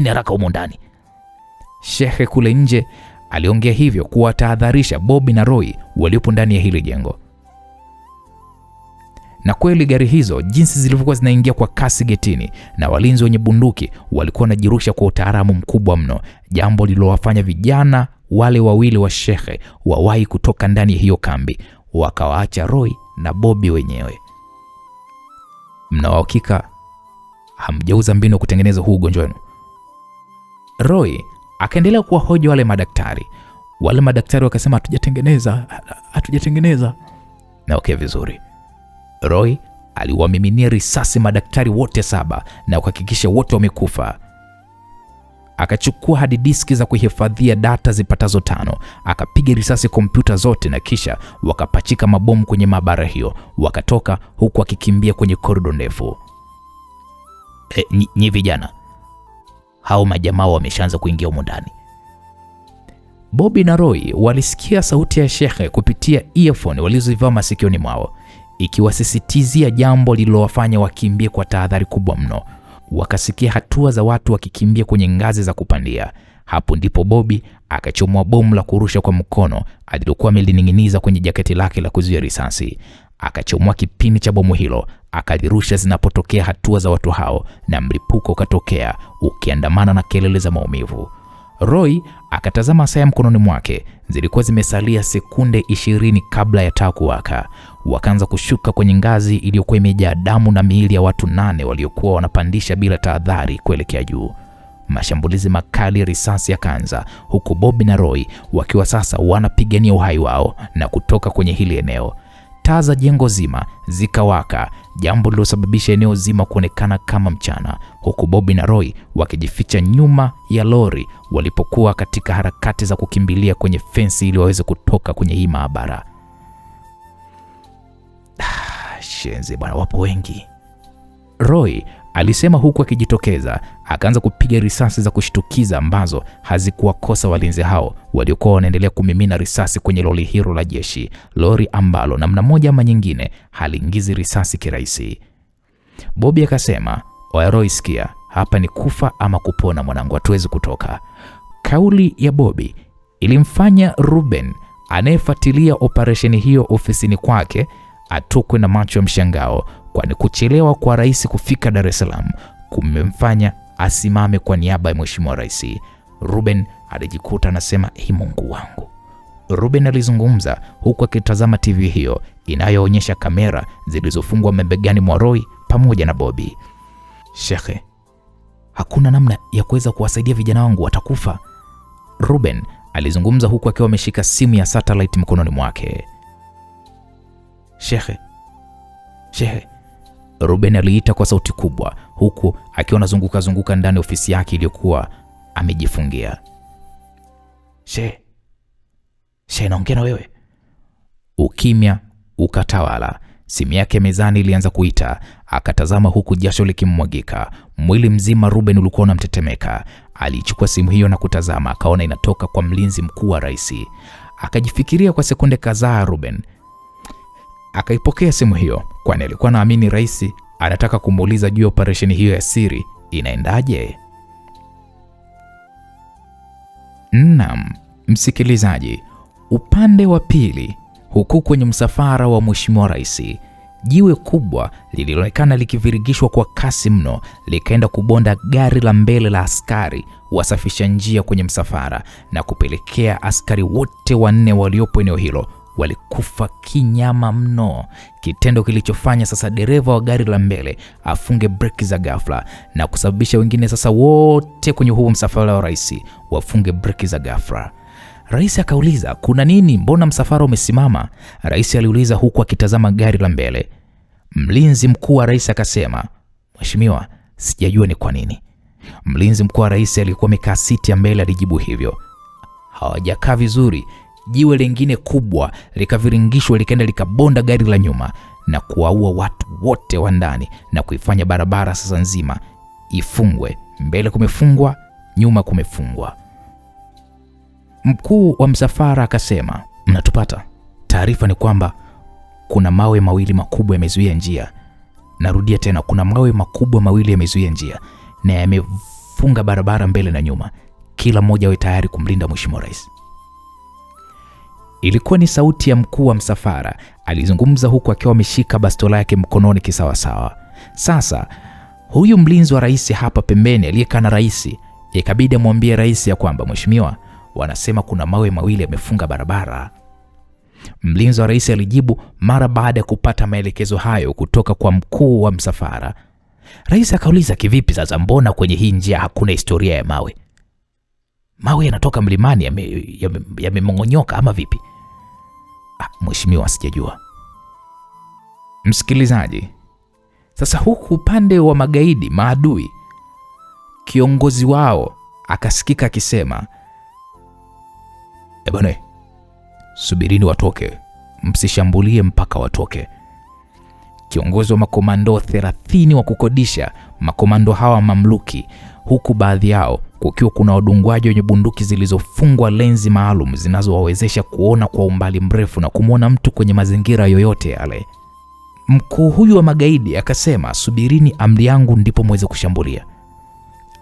Speaker 1: haraka humo ndani. Shekhe kule nje aliongea hivyo kuwatahadharisha Bobby na Roy waliopo ndani ya hili jengo. Na kweli gari hizo jinsi zilivyokuwa zinaingia kwa kasi getini, na walinzi wenye bunduki walikuwa wanajirusha kwa utaalamu mkubwa mno, jambo lililowafanya vijana wale 2 wa Shekhe wawahi kutoka ndani ya hiyo kambi, wakawaacha Roy na Bobby wenyewe. Mna uhakika hamjauza mbinu kutengeneza huu ugonjwa wenu? Roy akaendelea kuwahoji wale madaktari. Wale madaktari wakasema, hatujatengeneza. Na okay, vizuri. Roy aliwamiminia risasi madaktari wote 7 na kuhakikisha wote wamekufa. Akachukua hadi diski za kuhifadhia data zipatazo 5, akapiga risasi kompyuta zote na kisha wakapachika mabomu kwenye maabara hiyo. Wakatoka huku akikimbia kwenye korido ndefu. Nyi vijana, hao majamaa wameshaanza kuingia humo ndani. Bobby na Roy walisikia sauti ya Shekhe kupitia earphone walizovaa masikioni mwao, ikiwasisitizia jambo lililowafanya wakimbie kwa tahadhari kubwa mno. Wakasikia hatua za watu wakikimbia kwenye ngazi za kupandia. Hapo ndipo Bobby akachomoa bomu la kurusha kwa mkono alilokuwa amelining'iniza kwenye jaketi lake la kuzuia risasi. Akachomoa kipini cha bomu hilo, akalirusha zinapotokea hatua za watu hao, na mlipuko ukatokea ukiandamana na kelele za maumivu. Roy akatazama saa mkononi mwake. Zilikuwa zimesalia sekunde 20 kabla ya taa kuwaka. Wakaanza kushuka kwenye ngazi iliyokuwa imejaa damu na miili ya watu 8 waliokuwa wanapandisha bila tahadhari kuelekea juu. Mashambulizi makali ya risasi yakaanza, huku Bobby na Roy wakiwa sasa wanapigania uhai wao na kutoka kwenye hili eneo. Taa za jengo zima zikawaka, jambo lilosababisha eneo zima kuonekana kama mchana, huku Bobby na Roy wakijificha nyuma ya lori walipokuwa katika harakati za kukimbilia kwenye fensi ili waweze kutoka kwenye hii maabara. Shenzi bwana, wapo wengi, Roy alisema huku akijitokeza. Akaanza kupiga risasi za kushtukiza ambazo hazikuwakosa walinzi hao waliokuwa wanaendelea kumimina risasi kwenye lori hilo la jeshi, lori ambalo namna moja ama nyingine haliingizi risasi kirahisi. Bobby akasema, "Oya Roy, sikia, hapa ni kufa ama kupona mwanangu, hatuwezi kutoka." Kauli ya Bobby ilimfanya Ruben anayefuatilia operesheni hiyo ofisini kwake atokwe na macho ya mshangao, kwani kuchelewa kwa rais kufika Dar es Salaam kumemfanya asimame kwa niaba ya Mheshimiwa Rais. Ruben alijikuta anasema, Mungu wangu." Ruben alizungumza huku akitazama TV hiyo inayoonyesha kamera zilizofungwa mabegani mwa Roy pamoja na Bobby. "Shekhe, hakuna namna ya kuweza kuwasaidia vijana wangu, watakufa." Ruben alizungumza huku akiwa ameshika simu ya satellite mkononi mwake. Shekhe, Ruben aliita kwa sauti kubwa huku akiwa anazunguka ndani ofisi yake iliyokuwa amejifungia. She, naongea na wewe." Ukimya ukatawala. Simu yake mezani ilianza kuita. Akatazama huku jasho likimmwagika. Mwili mzima Ruben ulikuwa unamtetemeka. Alichukua simu hiyo na kutazama, akaona inatoka kwa mlinzi mkuu wa rais. Akajifikiria kwa sekunde kadhaa. Ruben akaipokea simu hiyo, kwani alikuwa naamini rais anataka kumuuliza juu ya operesheni hiyo ya siri inaendaje. Naam, msikilizaji, upande wa pili, huku kwenye msafara wa Mheshimiwa Rais, jiwe kubwa lililonekana likivirigishwa kwa kasi mno likaenda kubonda gari la mbele la askari wasafisha njia kwenye msafara na kupelekea askari wote 4 waliopo eneo hilo walikufa kinyama mno, kitendo kilichofanya sasa dereva wa gari la mbele afunge breki za ghafla na kusababisha wengine sasa wote kwenye huo msafara wa rais wafunge breki za ghafla. Rais akauliza, "Kuna nini? Mbona msafara umesimama?" Rais aliuliza huku akitazama gari la mbele. Mlinzi mkuu wa rais akasema, "Mheshimiwa, sijajua ni kwa nini." Mlinzi mkuu wa rais alikuwa amekaa siti ya mbele alijibu hivyo, "Hawajakaa vizuri." Jiwe lingine kubwa likaviringishwa likaenda likabonda gari la nyuma na kuwaua watu wote wa ndani na kuifanya barabara sasa nzima ifungwe. Mbele kumefungwa, nyuma kumefungwa. Mkuu wa msafara akasema, "Mnatupata? Taarifa ni kwamba kuna mawe mawili makubwa yamezuia njia." Narudia tena, kuna mawe makubwa mawili yamezuia njia na yamefunga barabara mbele na nyuma. Kila mmoja awe tayari kumlinda Mheshimiwa Rais. Ilikuwa ni sauti ya mkuu wa msafara. Alizungumza huku akiwa ameshika bastola yake mkononi kisawasawa. Sasa huyu mlinzi wa rais hapa pembeni aliyekaa na rais, ikabidi amwambie rais ya kwamba, "Mheshimiwa, wanasema kuna mawe mawili yamefunga barabara." Mlinzi wa rais alijibu mara baada ya kupata maelekezo hayo kutoka kwa mkuu wa msafara. Rais akauliza, "Kivipi sasa? Mbona kwenye hii njia hakuna historia ya mawe? Mawe yanatoka mlimani yamemong'onyoka ama vipi?" "Mheshimiwa, sijajua." Msikilizaji, sasa huku upande wa magaidi maadui, kiongozi wao akasikika akisema, bwana, subirini watoke, msishambulie mpaka watoke. Kiongozi wa makomando 30 wa kukodisha, makomando hawa mamluki, huku baadhi yao kukiwa kuna wadungwaji wenye bunduki zilizofungwa lenzi maalum zinazowawezesha kuona kwa umbali mrefu na kumwona mtu kwenye mazingira yoyote yale. Mkuu huyu wa magaidi akasema, subirini amri yangu ndipo mweze kushambulia.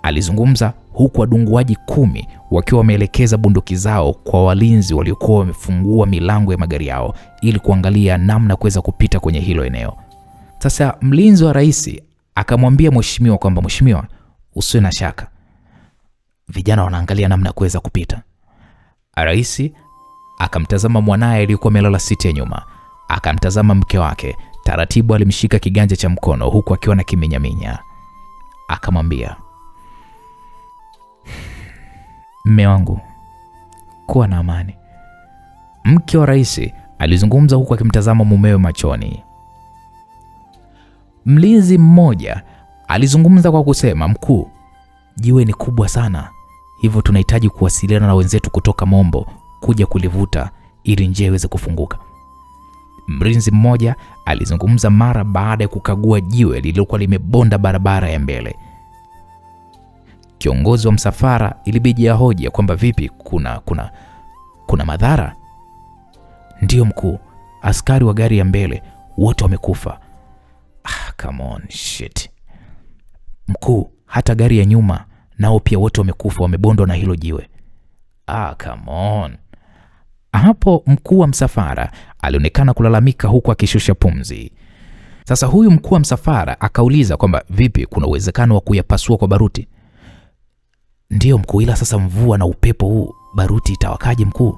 Speaker 1: Alizungumza huku wadunguaji 10 wakiwa wameelekeza bunduki zao kwa walinzi waliokuwa wamefungua milango ya magari yao ili kuangalia namna kuweza kupita kwenye hilo eneo. Sasa mlinzi wa rais akamwambia mheshimiwa kwamba, mheshimiwa, usiwe na shaka, vijana wanaangalia namna kuweza kupita. Rais akamtazama mwanae aliyekuwa amelala siti ya nyuma, akamtazama mke wake, taratibu alimshika kiganja cha mkono huku akiwa na kiminyaminya. Akamwambia, mme wangu, kuwa na amani. Mke wa rais alizungumza huku akimtazama mumewe machoni. Mlinzi mmoja alizungumza kwa kusema, mkuu, jiwe ni kubwa sana, hivyo tunahitaji kuwasiliana na wenzetu kutoka Mombo kuja kulivuta ili njia iweze kufunguka. Mlinzi mmoja alizungumza mara baada ya kukagua jiwe lililokuwa limebonda barabara ya mbele. Kiongozi wa msafara ilibidi ahoji kwamba vipi, kuna madhara? Ndiyo mkuu, askari wa gari ya mbele wote wamekufa. Come on, shit. Mkuu, hata gari ya nyuma nao pia wote wamekufa, wamebondwa na hilo jiwe. Come on. Hapo mkuu wa msafara alionekana kulalamika huku akishusha pumzi. Sasa huyu mkuu wa msafara akauliza kwamba vipi, kuna uwezekano wa kuyapasua kwa baruti? Ndiyo mkuu, ila sasa mvua na upepo huu, baruti itawakaje mkuu?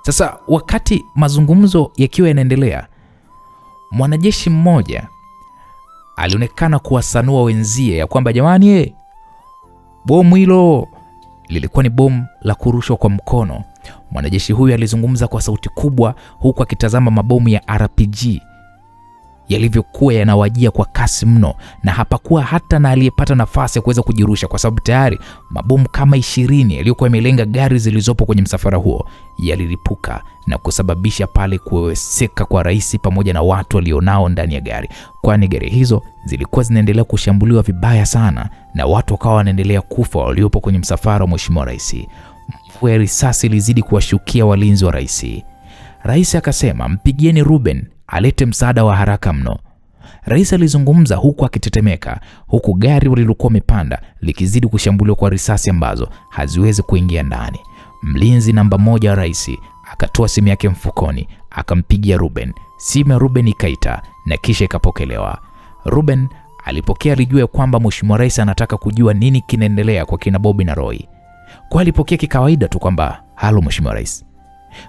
Speaker 1: Sasa wakati mazungumzo yakiwa yanaendelea, mwanajeshi mmoja alionekana kuwasanua wenzie ya kwamba, jamani, bomu hilo lilikuwa ni bomu la kurushwa kwa mkono. Mwanajeshi huyu alizungumza kwa sauti kubwa huku akitazama mabomu ya RPG yalivyokuwa yanawajia kwa kasi mno, na hapakuwa hata na aliyepata nafasi ya kuweza kujirusha kwa sababu tayari mabomu kama 20 yaliyokuwa yamelenga gari zilizopo kwenye msafara huo yalilipuka na kusababisha pale kuweweseka kwa rais pamoja na watu walionao ndani ya gari, kwani gari hizo zilikuwa zinaendelea kushambuliwa vibaya sana na watu wakawa wanaendelea kufa waliopo kwenye msafara wa mheshimiwa rais. Mvua ya risasi ilizidi kuwashukia walinzi wa rais. Rais akasema, mpigieni Ruben alete msaada wa haraka mno. Rais alizungumza huku akitetemeka, huku gari walilokuwa wamepanda likizidi kushambuliwa kwa risasi ambazo haziwezi kuingia ndani. Mlinzi namba 1 wa rais akatoa simu yake mfukoni, akampigia Ruben. Simu ya Ruben ikaita na kisha ikapokelewa. Ruben alipokea, alijua kwamba mheshimiwa rais anataka kujua nini kinaendelea kwa kina Bobby na Roy. Kwa alipokea kikawaida tu kwamba, halo mheshimiwa rais.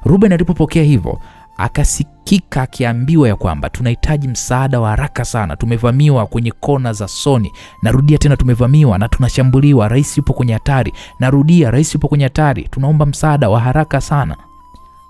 Speaker 1: Ruben alipopokea hivyo akasikika akiambiwa ya kwamba tunahitaji msaada wa haraka sana, tumevamiwa kwenye kona za Soni. Narudia tena, tumevamiwa na tunashambuliwa, rais yupo kwenye hatari. Narudia, rais yupo kwenye hatari, tunaomba msaada wa haraka sana.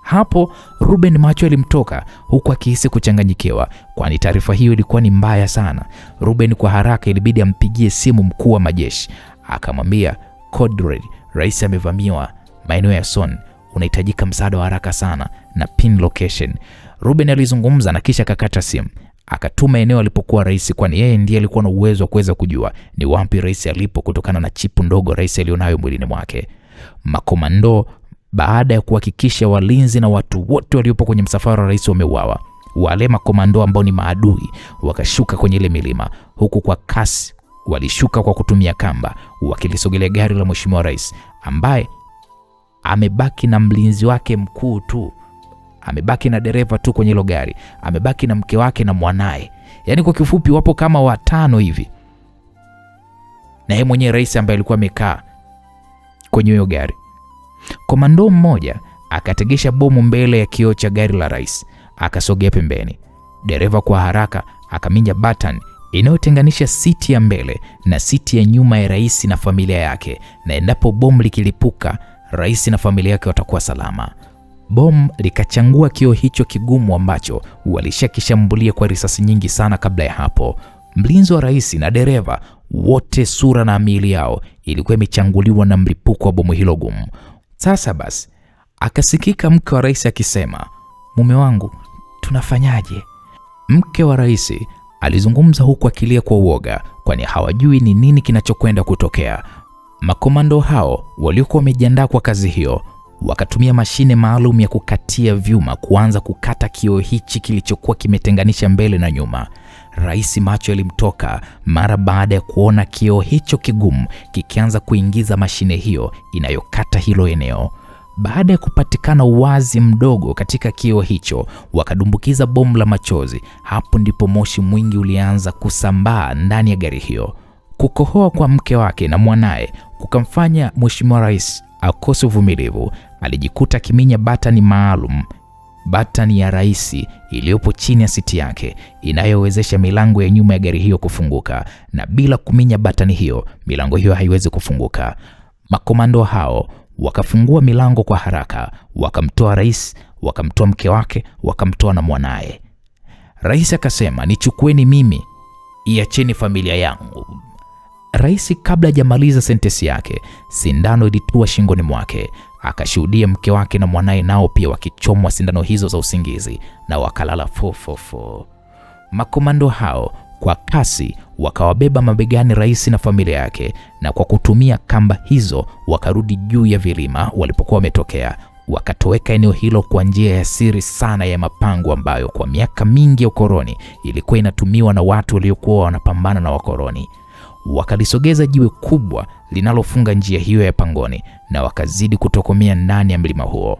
Speaker 1: Hapo Ruben macho yalimtoka huku akihisi kuchanganyikiwa, kwani taarifa hiyo ilikuwa ni mbaya sana. Ruben kwa haraka ilibidi ampigie simu mkuu wa majeshi, akamwambia, Code Red, rais amevamiwa maeneo ya Son, unahitajika msaada wa haraka sana na pin location. Ruben alizungumza na kisha akakata simu, akatuma eneo alipokuwa rais, kwani yeye ndiye alikuwa na uwezo wa kuweza kujua ni wapi rais alipo kutokana na chipu ndogo rais alionayo mwilini mwake. Makomando baada ya kuhakikisha walinzi na watu wote waliopo kwenye msafara wa rais wameuawa, wale makomando ambao ni maadui wakashuka kwenye ile milima, huku kwa kasi walishuka kwa kutumia kamba wakilisogelea gari la mheshimiwa rais ambaye amebaki na mlinzi wake mkuu tu, amebaki na dereva tu kwenye hilo gari, amebaki na mke wake na mwanae. Yaani kwa kifupi wapo kama 5 hivi, na yeye mwenyewe rais ambaye alikuwa amekaa kwenye hiyo gari. Komando mmoja akategesha bomu mbele ya kioo cha gari la rais, akasogea pembeni. Dereva kwa haraka akaminya button inayotenganisha siti ya mbele na siti ya nyuma ya rais na familia yake, na endapo bomu likilipuka rais na familia yake watakuwa salama. Bomu likachangua kioo hicho kigumu ambacho walishakishambulia kwa risasi nyingi sana kabla ya hapo. Mlinzi wa rais na dereva Wote sura na miili yao ilikuwa imechanguliwa na mlipuko wa bomu hilo gumu. Sasa basi, akasikika mke wa rais akisema, mume wangu, tunafanyaje? Mke wa rais alizungumza huku akilia kwa uoga, kwani hawajui ni nini kinachokwenda kutokea. Makomando hao waliokuwa wamejiandaa kwa kazi hiyo wakatumia mashine maalum ya kukatia vyuma kuanza kukata kioo hichi kilichokuwa kimetenganisha mbele na nyuma. Rais macho yalimtoka mara baada ya kuona kioo hicho kigumu kikianza kuingiza mashine hiyo inayokata hilo eneo. Baada ya kupatikana uwazi mdogo katika kioo hicho, wakadumbukiza bomu la machozi. Hapo ndipo moshi mwingi ulianza kusambaa ndani ya gari hiyo. Kukohoa kwa mke wake na mwanae kukamfanya Mheshimiwa Rais akose uvumilivu. Alijikuta kiminya batani maalum, batani ya rais iliyopo chini ya siti yake inayowezesha milango ya nyuma ya gari hiyo kufunguka, na bila kuminya batani hiyo milango hiyo haiwezi kufunguka. Makomando hao wakafungua milango kwa haraka, wakamtoa rais, wakamtoa mke wake, wakamtoa na mwanae. Rais akasema, nichukueni mimi, iacheni familia yangu. Rais kabla hajamaliza sentensi yake, sindano ilitua shingoni mwake. Akashuhudia mke wake na mwanae nao pia wakichomwa sindano hizo za usingizi na wakalala fofofo. Makomando hao kwa kasi wakawabeba mabegani rais na familia yake, na kwa kutumia kamba hizo wakarudi juu ya vilima walipokuwa wametokea. Wakatoweka eneo hilo kwa njia ya siri sana ya mapango ambayo kwa miaka mingi ya ukoloni ilikuwa inatumiwa na watu waliokuwa wanapambana na wakoloni. Wakalisogeza jiwe kubwa linalofunga njia hiyo ya pangoni na wakazidi kutokomea ndani ya mlima huo.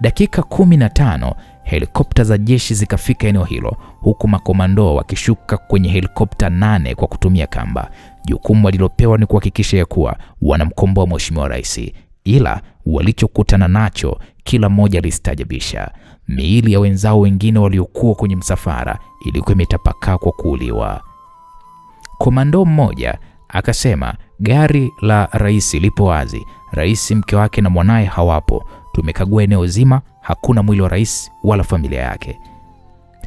Speaker 1: Dakika 15 helikopta za jeshi zikafika eneo hilo, huku makomando wakishuka kwenye helikopta 8 kwa kutumia kamba. Jukumu walilopewa ni kuhakikisha ya kuwa wanamkomboa Mheshimiwa Rais, ila walichokutana nacho kila mmoja alistajabisha. Miili ya wenzao wengine waliokuwa kwenye msafara ilikuwa imetapakaa kwa kuuliwa. Komando mmoja akasema, gari la rais lipo wazi, rais, mke wake na mwanae hawapo. Tumekagua eneo zima, hakuna mwili wa rais wala familia yake.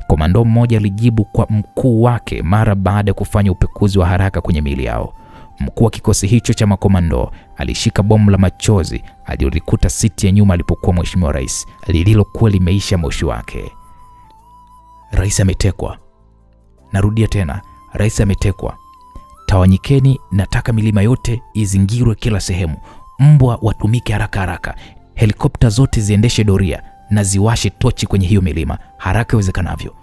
Speaker 1: Komando mmoja alijibu kwa mkuu wake mara baada ya kufanya upekuzi wa haraka kwenye miili yao. Mkuu wa kikosi hicho cha makomando alishika bomu la machozi alilolikuta siti ya nyuma alipokuwa Mheshimiwa Rais, lililokuwa limeisha moshi wake. Rais ametekwa. Narudia tena, rais ametekwa. Tawanyikeni, nataka milima yote izingirwe kila sehemu. Mbwa watumike haraka haraka. Helikopta zote ziendeshe doria na ziwashe tochi kwenye hiyo milima haraka iwezekanavyo.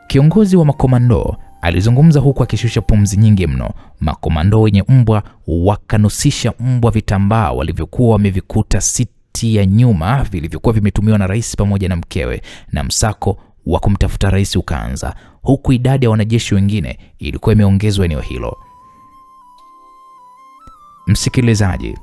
Speaker 1: Kiongozi wa makomando alizungumza huku akishusha pumzi nyingi mno. Makomando wenye mbwa wakanusisha mbwa vitambaa walivyokuwa wamevikuta siti ya nyuma vilivyokuwa vimetumiwa na rais pamoja na mkewe, na msako wa kumtafuta rais ukaanza, huku idadi ya wanajeshi wengine ilikuwa imeongezwa eneo hilo. Msikilizaji,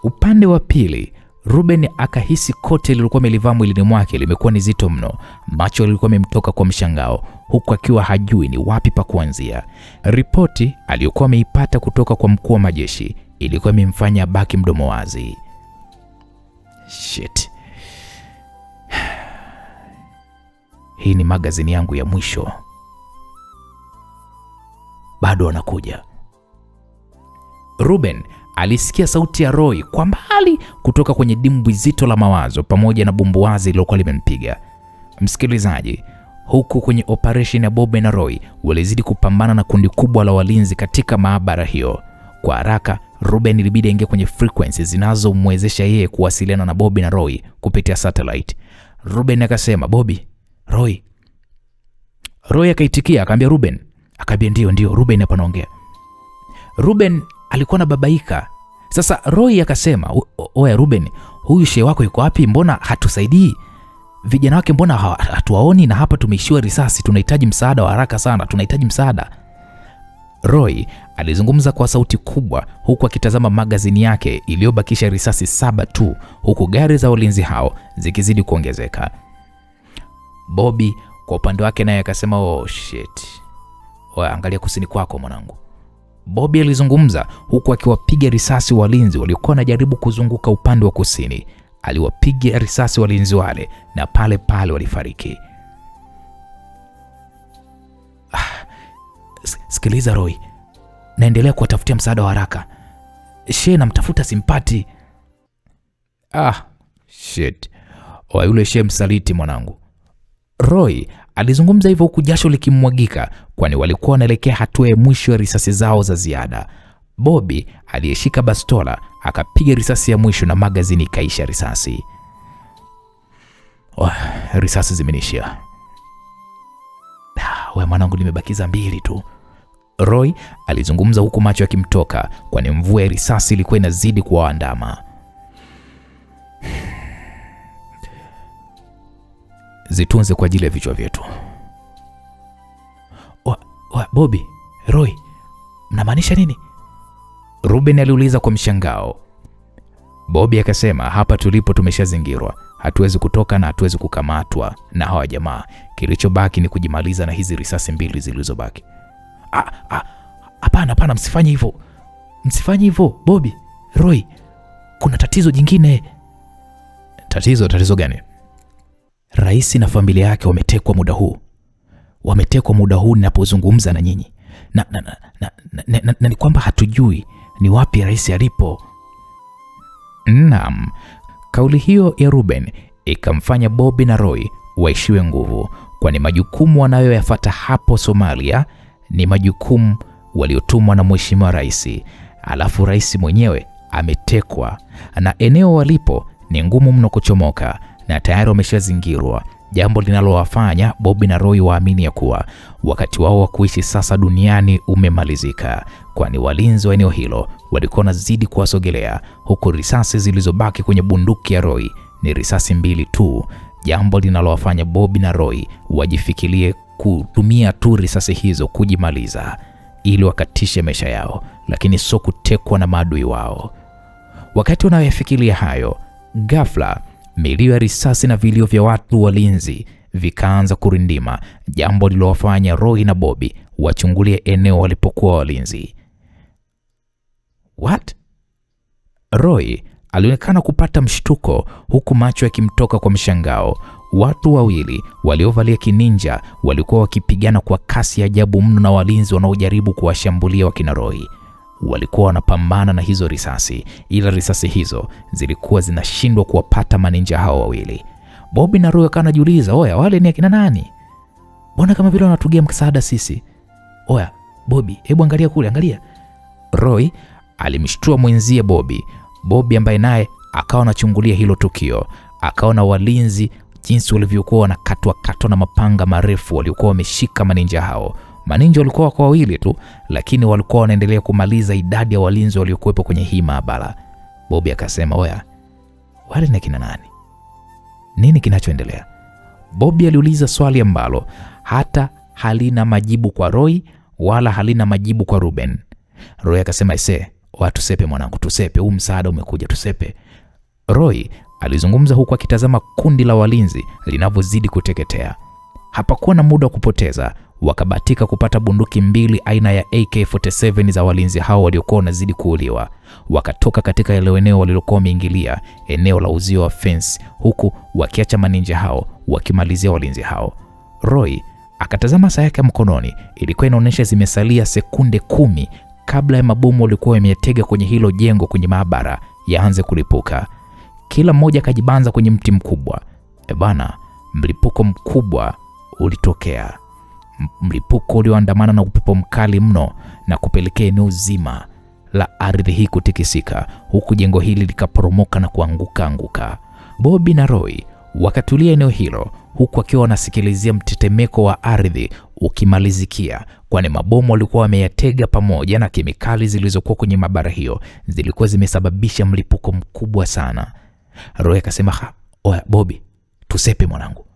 Speaker 1: upande wa pili, Ruben akahisi kote lilikuwa melivaa mwilini mwake limekuwa ni zito mno. Macho yalikuwa yamemtoka kwa mshangao, huku akiwa hajui ni wapi pa kuanzia. Ripoti aliyokuwa ameipata kutoka kwa mkuu wa majeshi ilikuwa imemfanya baki mdomo wazi. Shit. Hii ni magazini yangu ya mwisho. Bado anakuja. Ruben alisikia sauti ya Roy kwa mbali kutoka kwenye dimbwi zito la mawazo pamoja na bumbuazi lilokuwa limempiga. Msikilizaji, huku kwenye operation ya Bobby na Roy walizidi kupambana na kundi kubwa la walinzi katika maabara hiyo. Kwa haraka, Ruben ilibidi aingie kwenye frequencies zinazomwezesha yeye kuwasiliana na Bobby na Roy kupitia satellite. Ruben akasema, Bobby, Roy. Roy akaitikia akamwambia Ruben. Akaambia ndio, Ruben hapa naongea. Ruben alikuwa na babaika. Sasa Roy akasema, oya Ruben, huyu shehe wako yuko wapi? Mbona hatusaidii? Vijana wake mbona hatuwaoni? Na hapa tumeishiwa risasi, tunahitaji msaada wa haraka sana, tunahitaji msaada. Roy alizungumza kwa sauti kubwa huku akitazama magazini yake iliyobakisha risasi 7 tu, huku gari za ulinzi hao zikizidi kuongezeka. Bobby kwa upande wake naye akasema, oh shit. Oya, angalia kusini kwako mwanangu. Bobby alizungumza huku akiwapiga risasi walinzi waliokuwa wanajaribu kuzunguka upande wa kusini. Aliwapiga risasi walinzi wale na pale pale walifariki.
Speaker 2: Sikiliza Roy, naendelea kuwatafutia msaada wa haraka. She namtafuta simpati.
Speaker 1: Shit. Yule She msaliti mwanangu.
Speaker 2: Roy alizungumza hivyo huku jasho likimwagika, kwani walikuwa wanaelekea hatua ya mwisho ya risasi zao za ziada. Bobby aliyeshika bastola akapiga risasi ya mwisho na magazini ikaisha risasi. Risasi zimenishia. Wewe mwanangu, nimebakiza 2 tu. Roy alizungumza huku macho yakimtoka, kwani mvua ya risasi ilikuwa inazidi kuwaandama. Zitunze kwa ajili ya vichwa vyetu. Bobby, Roy, mnamaanisha nini? Ruben aliuliza kwa mshangao. Bobby akasema, hapa tulipo tumeshazingirwa. Hatuwezi kutoka na hatuwezi kukamatwa na hawa jamaa. Kilichobaki ni kujimaliza na hizi risasi 2 zilizobaki. Hapana, msifanye hivyo. Msifanye hivyo, Bobby, Roy. Kuna tatizo jingine.
Speaker 1: Tatizo gani?
Speaker 2: Rais na familia yake wametekwa muda huu ninapozungumza na nyinyi. Na ni kwamba hatujui ni wapi rais alipo.
Speaker 1: Naam. Kauli hiyo ya Ruben ikamfanya Bobby na Roy waishiwe nguvu, kwani majukumu wanayoyafuata hapo Somalia ni majukumu waliotumwa na mheshimiwa rais. Alafu rais mwenyewe ametekwa na eneo walipo ni ngumu mno kuchomoka na tayari wameshazingirwa, jambo linalowafanya Bobby na Roy waamini ya kuwa wakati wao wa kuishi sasa duniani umemalizika, kwani walinzi wa eneo hilo walikuwa wanazidi kuwasogelea, huku risasi zilizobaki kwenye bunduki ya Roy ni risasi 2 tu, jambo linalowafanya Bobby na Roy wajifikirie kutumia tu risasi hizo kujimaliza ili wakatishe maisha yao, lakini sio kutekwa na maadui wao. Wakati wanayofikiria hayo, ghafla milio ya risasi na vilio vya watu walinzi vikaanza kurindima, jambo lililowafanya Roy na Bobby wachungulie eneo walipokuwa walinzi.
Speaker 2: What? Roy alionekana kupata mshtuko huku macho yakimtoka kwa mshangao. Watu wawili waliovalia kininja walikuwa wakipigana kwa kasi ya ajabu mno na walinzi wanaojaribu kuwashambulia wakina Roy. Walikuwa wanapambana na hizo risasi, ila risasi hizo zilikuwa zinashindwa kuwapata maninja hao wawili. Bobby na Roy wakawa wanajiuliza, wale ni akina nani? Mbona kama vile wanatugia msaada sisi? Bobby, hebu angalia kule, angalia. Roy alimshtua mwenzie Bobby ambaye naye akawa anachungulia hilo tukio. Akaona walinzi jinsi walivyokuwa wanakatwa na mapanga marefu waliokuwa wameshika maninja hao. Maninja walikuwa kwa wawili tu, lakini walikuwa wanaendelea kumaliza idadi ya walinzi waliokuwepo kwenye hii maabara. Bobby akasema, wale ni kina nani? Nini kinachoendelea? Bobby aliuliza swali ambalo hata halina majibu kwa Roy wala halina majibu kwa Ruben. Roy akasema, tusepe mwanangu, tusepe, huu msaada umekuja, tusepe. Roy alizungumza huku akitazama kundi la walinzi linavyozidi kuteketea. Hapakuwa na muda wa kupoteza, wakabatika kupata bunduki 2 aina ya AK-47 za walinzi hao waliokuwa wanazidi kuuliwa. Wakatoka katika eneo walilokuwa wameingilia, eneo la uzio wa fence, huku wakiacha maninja hao wakimalizia walinzi hao. Roy akatazama saa yake mkononi, ilikuwa inaonyesha zimesalia sekunde 10 kabla ya mabomu walikuwa yametega kwenye hilo jengo kwenye maabara yaanze kulipuka. Kila mmoja akajibanza kwenye mti mkubwa. Mlipuko mkubwa ulitokea. Mlipuko ulioandamana na upepo mkali mno na kupelekea eneo zima la ardhi hii kutikisika, huku jengo hili likaporomoka na kuanguka. Bobby na Roy wakatulia eneo hilo, huku akiwa wanasikilizia mtetemeko wa ardhi ukimalizikia, kwani mabomu walikuwa wameyatega pamoja na kemikali zilizokuwa kwenye maabara hiyo zilikuwa zimesababisha mlipuko mkubwa sana. Roy akasema, Bobby, tusepe mwanangu.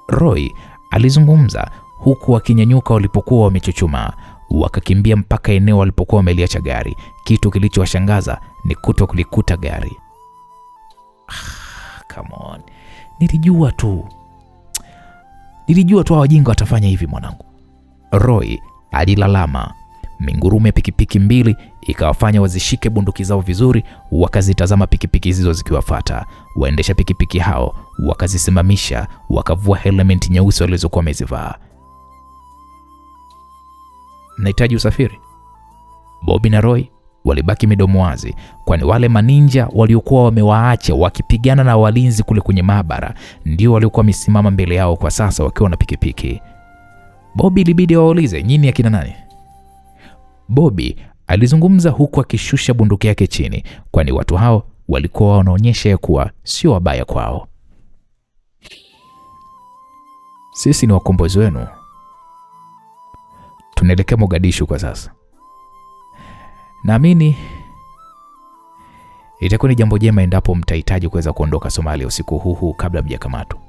Speaker 2: Roy alizungumza huku wakinyanyuka walipokuwa wamechuchumaa. Wakakimbia mpaka eneo walipokuwa wameliacha gari. Kitu kilichowashangaza ni kutokulikuta gari. Come on. Nilijua tu wajinga watafanya hivi mwanangu. Roy alilalama. Mingurume ya pikipiki 2 ikawafanya wazishike bunduki zao vizuri, wakazitazama pikipiki hizo zikiwafuata. Waendesha pikipiki hao wakazisimamisha, wakavua helmet nyeusi walizokuwa wamezivaa.
Speaker 1: mnahitaji usafiri? Bobby na Roy walibaki midomo wazi, kwani wale maninja waliokuwa wamewaacha wakipigana na walinzi kule kwenye maabara ndio waliokuwa wamesimama mbele yao kwa sasa wakiwa na pikipiki. Bobby ilibidi waulize, nyinyi akina nani? Bobby alizungumza huku akishusha bunduki yake chini, kwani watu hao walikuwa wanaonyesha ya kuwa sio wabaya kwao. Sisi ni wakombozi wenu. Tunaelekea Mogadishu kwa sasa. Naamini itakuwa ni jambo jema endapo mtahitaji kuweza kuondoka Somalia usiku huu kabla mjakamatwa.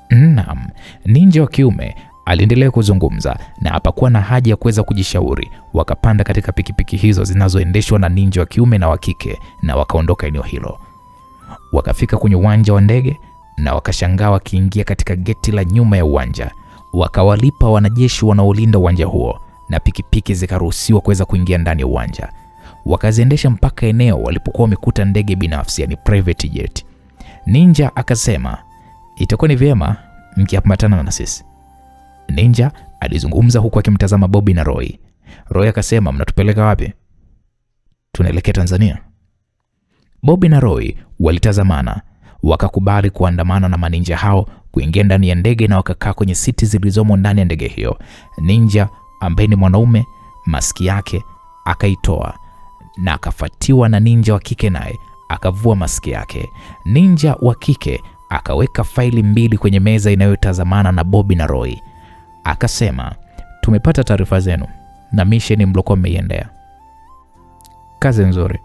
Speaker 1: Naam, ninja wa kiume aliendelea kuzungumza na hapakuwa na haja ya kuweza kujishauri. Wakapanda katika pikipiki hizo zinazoendeshwa na ninja wa kiume na wa kike na wakaondoka eneo hilo. Wakafika kwenye uwanja wa ndege na wakashangaa wakiingia katika geti la nyuma ya uwanja. Wakawalipa wanajeshi wanaolinda uwanja huo na pikipiki zikaruhusiwa kuweza kuingia ndani ya uwanja. Wakaziendesha mpaka eneo walipokuwa wamekuta ndege binafsi, yani private jet. Ninja akasema, itakuwa ni vyema mkiambatana na sisi. Ninja alizungumza huku akimtazama Bobby na Roy. Roy akasema, mnatupeleka wapi? Tunaelekea Tanzania. Bobby na Roy walitazamana, wakakubali kuandamana na maninja hao kuingia ndani ya ndege na wakakaa kwenye siti zilizomo ndani ya ndege hiyo. Ninja ambaye ni mwanaume, maski yake akaitoa na akafuatiwa na ninja wa kike, naye akavua maski yake. Ninja wa kike akaweka faili mbili kwenye meza inayotazamana na Bobby na Roy. Akasema, tumepata taarifa zenu na mission mliokuwa mmeiendea. Kazi nzuri.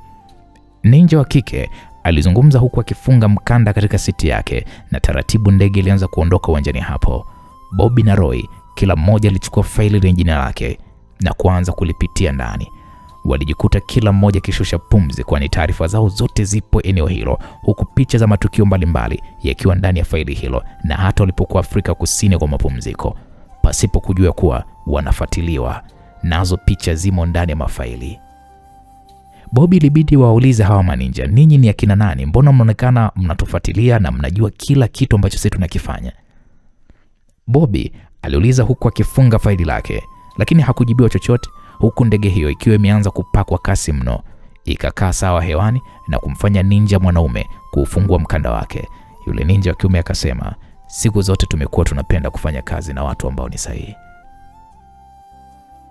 Speaker 1: Ninja wa kike alizungumza huku akifunga mkanda katika siti yake, na taratibu ndege ilianza kuondoka uwanjani hapo. Bobby na Roy kila mmoja alichukua faili lenye jina lake na kuanza kulipitia ndani. Walijikuta kila mmoja kishusha pumzi, kwani taarifa zao zote zipo eneo hilo, huku picha za matukio mbalimbali yakiwa ndani ya faili hilo, na hata walipokuwa Afrika Kusini kwa mapumziko pasipo kujua kuwa wanafuatiliwa, nazo picha zimo ndani ya mafaili. Bobby ilibidi waulize hawa maninja, ninyi ni akina nani? Mbona mnaonekana mnatufuatilia na mnajua kila kitu ambacho sisi tunakifanya? Bobby aliuliza huku akifunga faili lake, lakini hakujibiwa chochote, huku ndege hiyo ikiwa imeanza kupakwa kasi mno. Ikakaa sawa hewani na kumfanya ninja mwanaume kuufungua mkanda wake. Yule ninja wa kiume akasema, siku zote tumekuwa tunapenda kufanya kazi na watu ambao ni sahihi.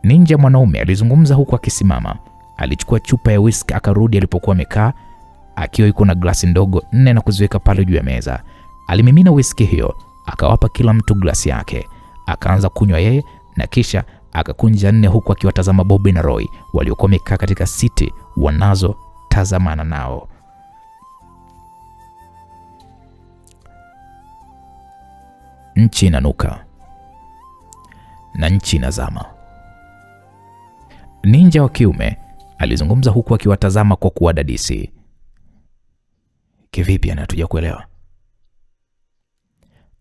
Speaker 1: Ninja mwanaume alizungumza huku akisimama. Alichukua chupa ya whisky akarudi alipokuwa amekaa, akiwa yuko na glasi ndogo 4 na kuziweka pale juu ya meza. Alimimina whisky hiyo, akawapa kila mtu glasi yake. Akaanza kunywa yeye na kisha akakunja 4 huku akiwatazama Bobby na Roy waliokuwa wamekaa katika siti wanazo tazamana nao. Nchi inanuka na nchi inazama. Ninja wa kiume alizungumza huku akiwatazama kwa kuwadadisi. Kivipi anatuja kuelewa?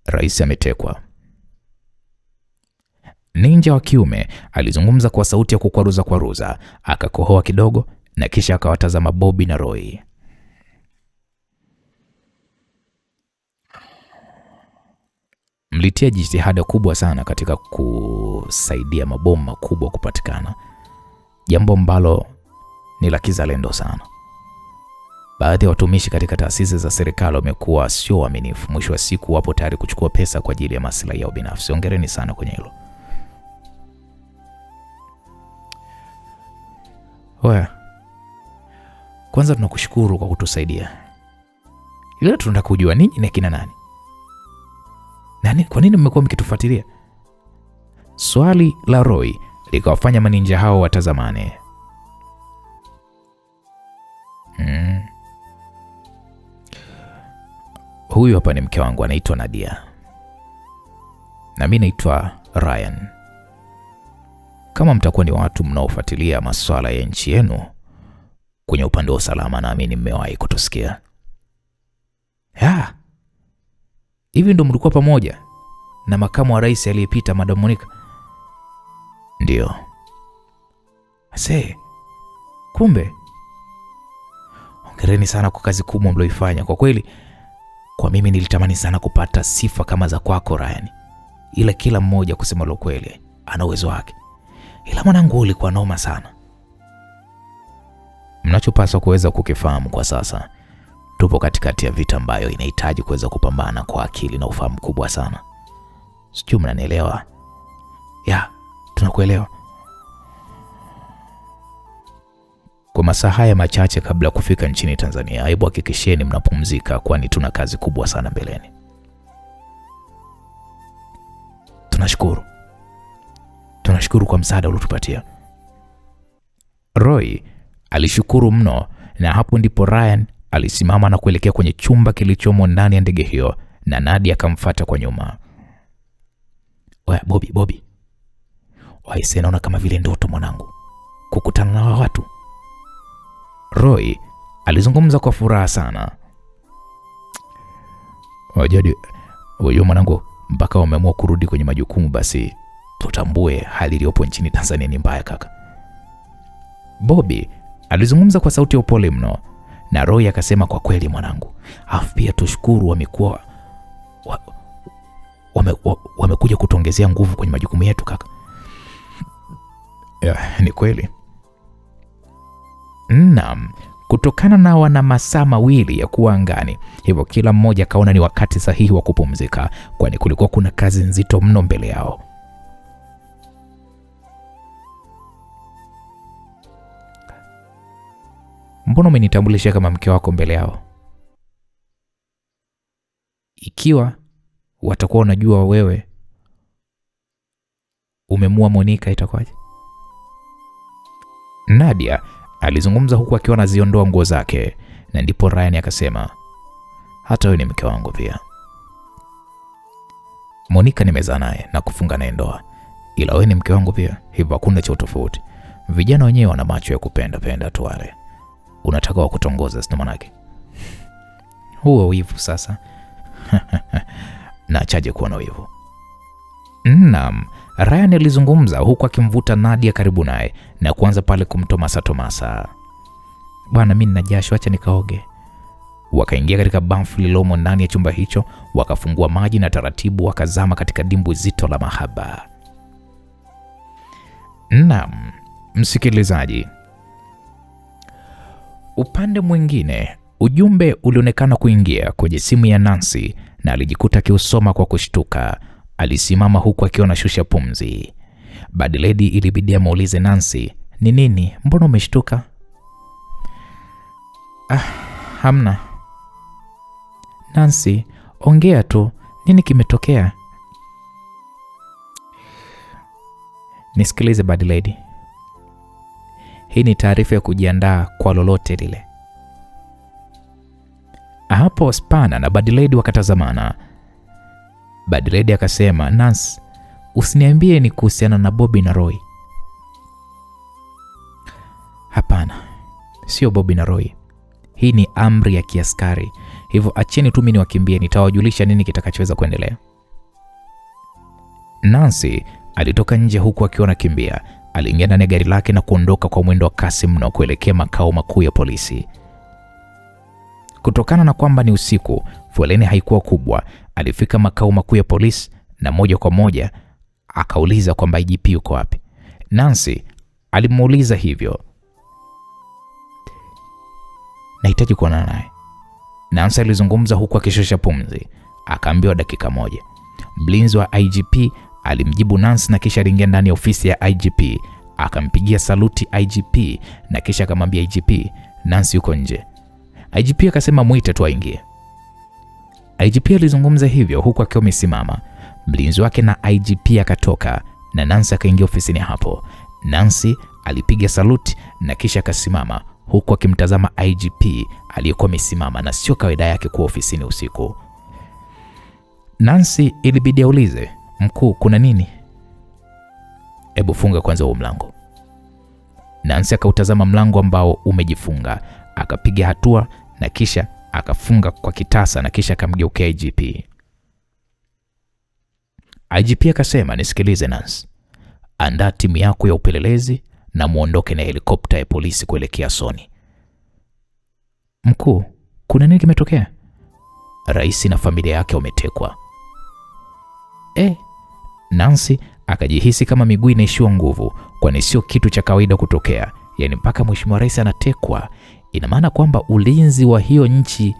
Speaker 1: Rais ametekwa. Ninja wa kiume alizungumza kwa sauti ya kukwaruza, akakohoa kidogo na kisha akawatazama Bobby na Roy. Mlitia jitihada kubwa sana katika kusaidia mabomu makubwa kupatikana, jambo ambalo ni la kizalendo sana. Baadhi ya watumishi katika taasisi za serikali wamekuwa sio waaminifu. Mwisho wa siku wapo tayari kuchukua pesa kwa ajili ya maslahi yao binafsi. Hongereni sana kwenye hilo. Oya, kwanza tunakushukuru kwa kutusaidia. Ila tunataka kujua ninyi ni kina nani? Kwa nini mmekuwa mkitufuatilia? Swali la Roy likawafanya maninja hao watazamane. Huyu hapa ni mke wangu, anaitwa Nadia. Na mimi naitwa Ryan. Kama mtakuwa ni watu mnaofuatilia masuala ya nchi yenu kwenye upande wa usalama, naamini mmewahi kutusikia. Hivi ndo mlikuwa pamoja na makamu wa rais aliyepita, Madam Monica? Ndio. Kumbe. Hongereni sana kwa kazi kubwa mlioifanya. Kwa kweli, kwa mimi nilitamani sana kupata sifa kama za kwako Ryan. Ila kila mmoja kusema lo kweli ana uwezo wake, ila mwanangu ulikuwa noma sana. Mnachopaswa kuweza kukifahamu kwa sasa, tupo katikati ya vita ambayo inahitaji kuweza kupambana kwa akili na ufahamu kubwa sana. Sijui mnanielewa? Ya, tunakuelewa. Kwa masaa haya machache kabla ya kufika nchini Tanzania, hebu hakikisheni mnapumzika, kwani tuna kazi kubwa sana mbeleni. Tunashukuru kwa msaada uliotupatia. Roy alishukuru mno, na hapo ndipo Ryan alisimama na kuelekea kwenye chumba kilichomo ndani ya ndege hiyo, na Nadia akamfuata kwa nyuma. Oya Bobby. Waise, naona kama vile ndoto mwanangu, kukutana na watu. Roy alizungumza kwa furaha sana. Wajadi, wewe mwanangu, mpaka wameamua kurudi kwenye majukumu, basi tutambue hali iliyopo nchini Tanzania ni mbaya kaka. Bobby alizungumza kwa sauti ya upole mno, na Roy akasema kwa kweli mwanangu, afu pia tushukuru wamekuwa wamekuja kutuongezea nguvu kwenye majukumu yetu kaka. Ya, ni kweli. Naam, kutokana na wana masaa mawili ya kuwa angani, hivyo kila mmoja kaona ni wakati sahihi wa kupumzika, kwani kulikuwa kuna kazi nzito mno mbele yao. Mbona umenitambulisha kama mke wako mbele yao? Ikiwa watakuwa wanajua wewe umemua Monica itakuwaje? Nadia alizungumza huku akiwa anaziondoa nguo zake, na ndipo Ryan akasema, hata wewe ni mke wangu pia. Monica nimezaa naye na kufunga naye ndoa, ila wewe ni mke wangu pia, hivyo hakuna cha tofauti. Vijana wenyewe wana macho ya kupenda tu wale. Unataka wakutongoza sio manake? Huo wivu sasa. Na achaje kuwa na wivu. Naam, Ryan alizungumza huku akimvuta Nadia karibu naye na kuanza pale kumtomasa. Bwana, mimi nina jasho, acha nikaoge. Wakaingia katika bafu lilomo ndani ya chumba hicho, wakafungua maji na taratibu wakazama katika dimbwi zito la mahaba. Naam, msikilizaji. Upande mwingine, ujumbe ulionekana kuingia kwenye simu ya Nancy na alijikuta akiusoma kwa kushtuka. Alisimama huku akiwa anashusha pumzi. Bad Lady ilibidi amuulize Nancy, "Ni nini? Mbona umeshtuka?" Hamna." "Nancy, ongea tu. Nini kimetokea?" "Nisikilize Bad Lady. Hii ni taarifa ya kujiandaa kwa lolote lile." Hapo Spana na Bad Lady wakatazamana. Bad Lady akasema, "Nancy, usiniambie ni kuhusiana na Bobby na Roy." "Hapana, sio Bobby na Roy. Hii ni amri ya kiaskari. Hivyo acheni tu mimi niwakimbie, nitawajulisha nini kitakachoweza kuendelea." Nancy alitoka nje huku akiwa anakimbia. Aliingia ndani ya gari lake na kuondoka kwa mwendo wa kasi mno kuelekea makao makuu ya polisi. Kutokana na kwamba ni usiku, foleni haikuwa kubwa. Alifika makao makuu ya polisi na moja kwa moja akauliza kwamba IGP yuko wapi. Nancy alimuuliza hivyo. "Nahitaji kuonana naye." Nancy alizungumza huku akishusha pumzi. Akaambiwa dakika moja. Mlinzi wa IGP alimjibu Nancy na kisha aliingia ndani ya ofisi ya IGP. Akampigia saluti IGP na kisha akamwambia IGP, "Nancy yuko nje." IGP akasema muite tu aingie. IGP alizungumza hivyo huku akiwa amesimama. Mlinzi wake na IGP akatoka na Nancy akaingia ofisini hapo. Nancy alipiga saluti na kisha akasimama huku akimtazama IGP aliyekuwa amesimama, na sio kawaida yake kuwa ofisini usiku. Nancy ilibidi aulize, "Mkuu, kuna nini?" "Hebu funga kwanza huo mlango." Nancy akautazama mlango ambao umejifunga, akapiga hatua na kisha akafunga kwa kitasa na kisha akamgeukia IGP. IGP akasema, "Nisikilize Nancy. Andaa timu yako ya upelelezi na muondoke na helikopta ya polisi kuelekea Soni." "Mkuu, kuna nini kimetokea?" "Rais na familia yake wametekwa." Nancy akajihisi kama miguu inaishiwa nguvu, kwani sio kitu cha kawaida kutokea. Yaani mpaka mheshimiwa rais anatekwa, ina maana kwamba ulinzi wa hiyo nchi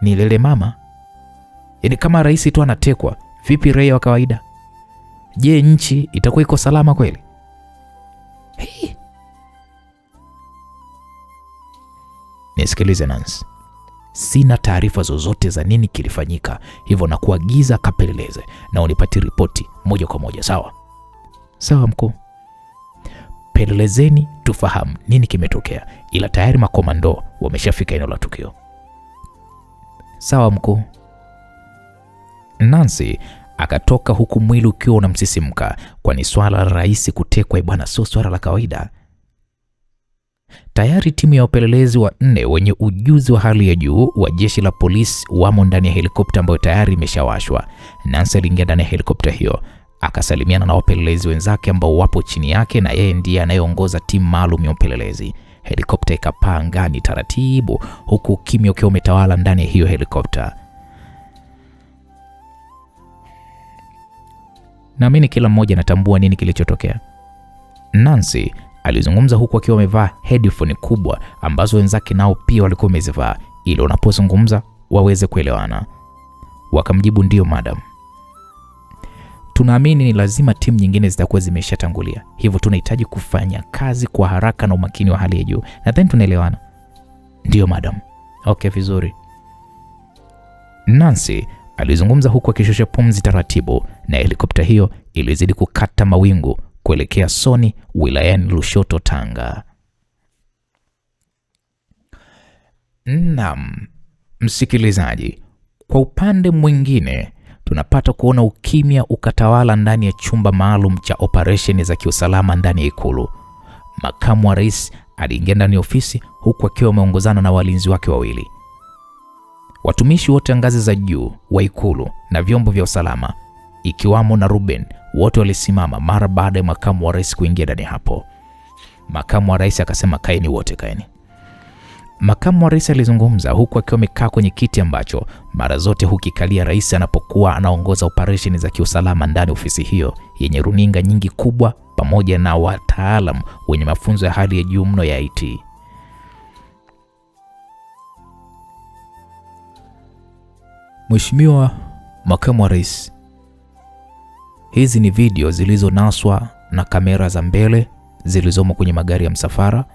Speaker 1: ni lele mama. Yaani kama rais tu anatekwa, vipi raia wa kawaida? Je, nchi itakuwa iko salama kweli? Hey. Nisikilize Nancy, sina taarifa zozote za nini kilifanyika, hivyo na kuagiza kapeleleze na unipatie ripoti moja kwa moja, sawa? Sawa mkuu. Pelelezeni tufahamu nini kimetokea, ila tayari makomando wameshafika eneo la tukio. Sawa mkuu. Nancy akatoka huku mwili ukiwa unamsisimka, kwani swala la rais kutekwa bwana sio swala la kawaida. Tayari timu ya upelelezi wa 4 wenye ujuzi wa hali ya juu wa jeshi la polisi wamo ndani ya helikopta ambayo tayari imeshawashwa. Nancy aliingia ndani ya helikopta hiyo, akasalimiana na wapelelezi wenzake ambao wapo chini yake, na yeye ndiye anayeongoza timu maalum ya upelelezi. Helikopta ikapaa angani taratibu, huku kimya ukiwa umetawala ndani ya hiyo helikopta. Naamini kila mmoja anatambua nini kilichotokea, Nancy alizungumza huku akiwa amevaa headphone kubwa ambazo wenzake nao pia walikuwa wamezivaa ili wanapozungumza waweze kuelewana. Wakamjibu, ndio madam. Tunaamini ni lazima timu nyingine zitakuwa zimeshatangulia, hivyo tunahitaji kufanya kazi kwa haraka na umakini wa hali ya juu. Nadhani tunaelewana. Ndio madam. Okay, vizuri. Nancy alizungumza huku akishusha pumzi taratibu, na helikopta hiyo ilizidi kukata mawingu kuelekea Soni wilayani Lushoto, Tanga. Naam, msikilizaji, kwa upande mwingine tunapata kuona ukimya ukatawala ndani ya chumba maalum cha operesheni za kiusalama ndani ya Ikulu. Makamu wa rais aliingia ndani ya ofisi huku akiwa ameongozana na walinzi wake wawili. Watumishi wote ngazi za juu wa Ikulu na vyombo vya usalama ikiwamo na Ruben wote walisimama mara baada ya makamu wa rais kuingia ndani hapo. Makamu wa rais akasema, kaeni wote, kaeni. Makamu wa rais alizungumza huku akiwa amekaa kwenye kiti ambacho mara zote hukikalia rais anapokuwa anaongoza operesheni za kiusalama ndani ofisi hiyo yenye runinga nyingi kubwa pamoja na wataalamu wenye mafunzo ya hali ya juu mno ya IT. Mheshimiwa Makamu wa Rais, hizi ni video zilizonaswa na kamera za mbele zilizomo kwenye magari ya msafara,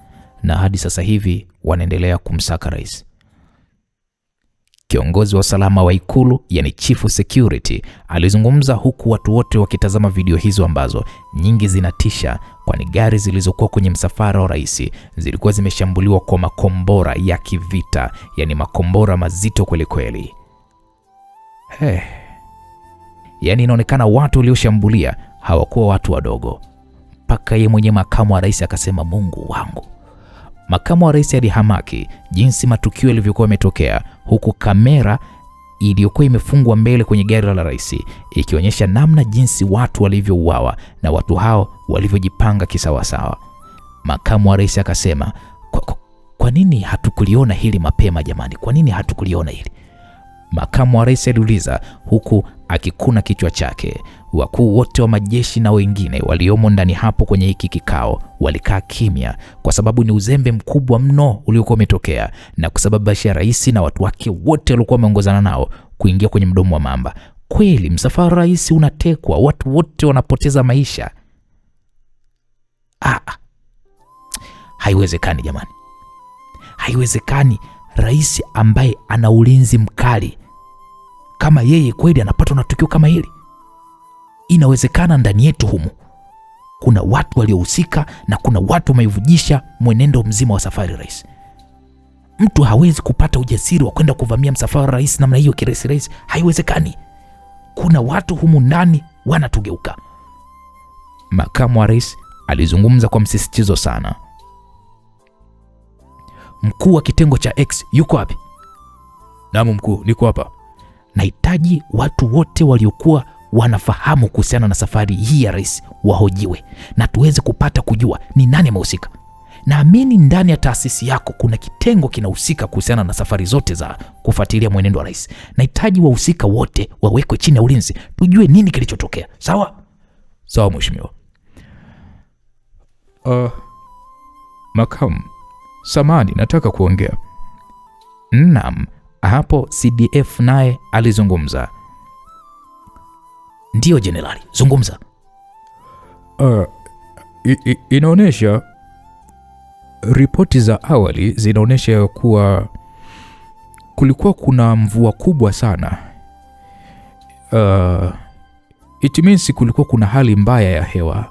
Speaker 1: na hadi sasa hivi wanaendelea kumsaka rais. Kiongozi wa usalama wa Ikulu, yani Chief Security, alizungumza huku watu wote wakitazama video hizo ambazo nyingi zinatisha, kwani gari zilizokuwa kwenye msafara wa rais zilikuwa zimeshambuliwa kwa makombora ya kivita, yani makombora mazito kweli kweli. Yani inaonekana watu walioshambulia hawakuwa watu wadogo. Mpaka yeye mwenye makamu wa rais akasema, Mungu wangu. Makamu wa rais alihamaki jinsi matukio yalivyokuwa yametokea, huku kamera iliyokuwa imefungwa mbele kwenye gari la rais ikionyesha namna jinsi watu walivyouawa na watu hao walivyojipanga kisawasawa. Makamu wa rais akasema, kwa nini hatukuliona hili mapema jamani? Kwa nini hatukuliona hili? Makamu wa rais aliuliza huku akikuna kichwa chake. Wakuu wote wa majeshi na wengine waliomo ndani hapo kwenye hiki kikao walikaa kimya, kwa sababu ni uzembe mkubwa mno uliokuwa umetokea na kusababisha rais na watu wake wote waliokuwa wameongozana nao kuingia kwenye mdomo wa mamba. Kweli msafara rais unatekwa, watu wote wanapoteza maisha. Haiwezekani jamani, haiwezekani. Rais ambaye ana ulinzi mkali kama yeye kweli anapatwa na tukio kama hili? Inawezekana ndani yetu humu kuna watu waliohusika na kuna watu wameivujisha mwenendo mzima wa safari rais. Mtu hawezi kupata ujasiri wa kwenda kuvamia msafara rais namna hiyo kirahisi. Haiwezekani. Kuna watu humu ndani wanatugeuka. Makamu wa rais alizungumza kwa msisitizo sana. Mkuu wa kitengo cha X yuko wapi? Naam mkuu, niko hapa. Nahitaji watu wote waliokuwa wanafahamu kuhusiana na safari hii ya rais wahojiwe na tuweze kupata kujua ni nani amehusika. Naamini ndani ya taasisi yako kuna kitengo kinahusika kuhusiana na safari zote za kufuatilia mwenendo wa rais. Nahitaji wahusika wote wawekwe chini ya ulinzi, tujue nini kilichotokea. Sawa? Sawa mheshimiwa.
Speaker 2: Makamu, samani, nataka kuongea.
Speaker 1: Naam, hapo CDF naye alizungumza. Ndiyo jenerali, zungumza.
Speaker 2: Inaonyesha, ripoti za awali zinaonyesha kuwa kulikuwa kuna mvua kubwa sana. It means kulikuwa kuna hali mbaya ya hewa.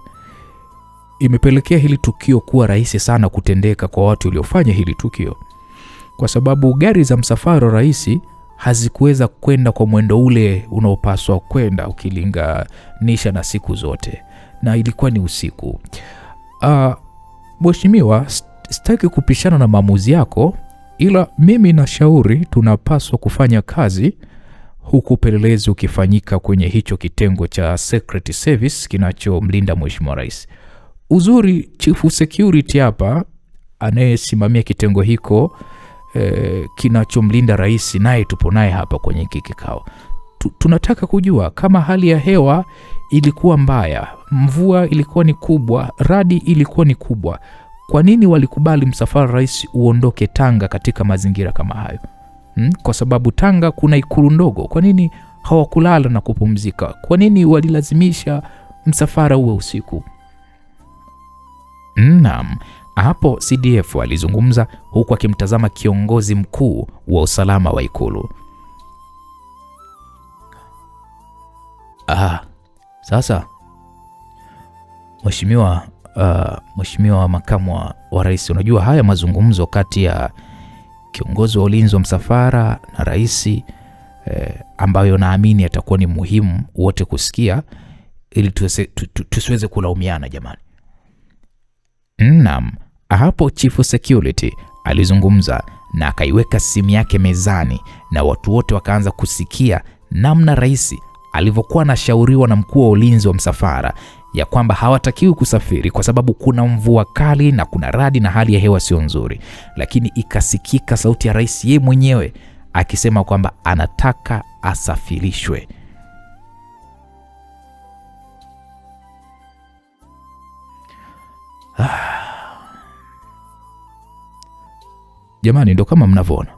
Speaker 2: Imepelekea hili tukio kuwa rahisi sana kutendeka kwa watu waliofanya hili tukio, kwa sababu gari za msafara rahisi hazikuweza kwenda kwa mwendo ule unaopaswa kwenda ukilinganisha na siku zote, na ilikuwa ni usiku. Mheshimiwa, sitaki kupishana na maamuzi yako, ila mimi nashauri tunapaswa kufanya kazi huku upelelezi ukifanyika kwenye hicho kitengo cha Secret Service kinachomlinda Mheshimiwa Rais. Uzuri Chief Security hapa anayesimamia kitengo hiko kinachomlinda rais, naye tupo naye hapa kwenye kikao. Tunataka kujua kama hali ya hewa ilikuwa mbaya, mvua ilikuwa ni kubwa, radi ilikuwa ni kubwa, kwa nini walikubali msafara rais uondoke Tanga katika mazingira kama hayo? Kwa sababu Tanga kuna ikulu ndogo. Kwa nini hawakulala na kupumzika? Kwa nini walilazimisha msafara uwe usiku?
Speaker 1: Naam, hapo CDF alizungumza huku akimtazama kiongozi mkuu wa usalama wa ikulu. Sasa Mheshimiwa makamu wa rais, unajua haya mazungumzo kati ya kiongozi wa ulinzi wa msafara na rais ambayo naamini yatakuwa ni muhimu wote kusikia ili tusiweze kulaumiana jamani. Naam, hapo Chief Security alizungumza na akaiweka simu yake mezani, na watu wote wakaanza kusikia namna rais alivyokuwa anashauriwa na mkuu wa ulinzi wa msafara ya kwamba hawatakiwi kusafiri kwa sababu kuna mvua kali na kuna radi na hali ya hewa sio nzuri, lakini ikasikika sauti ya rais yeye mwenyewe akisema kwamba anataka asafirishwe.
Speaker 2: Jamani, ndo kama mnavyoona,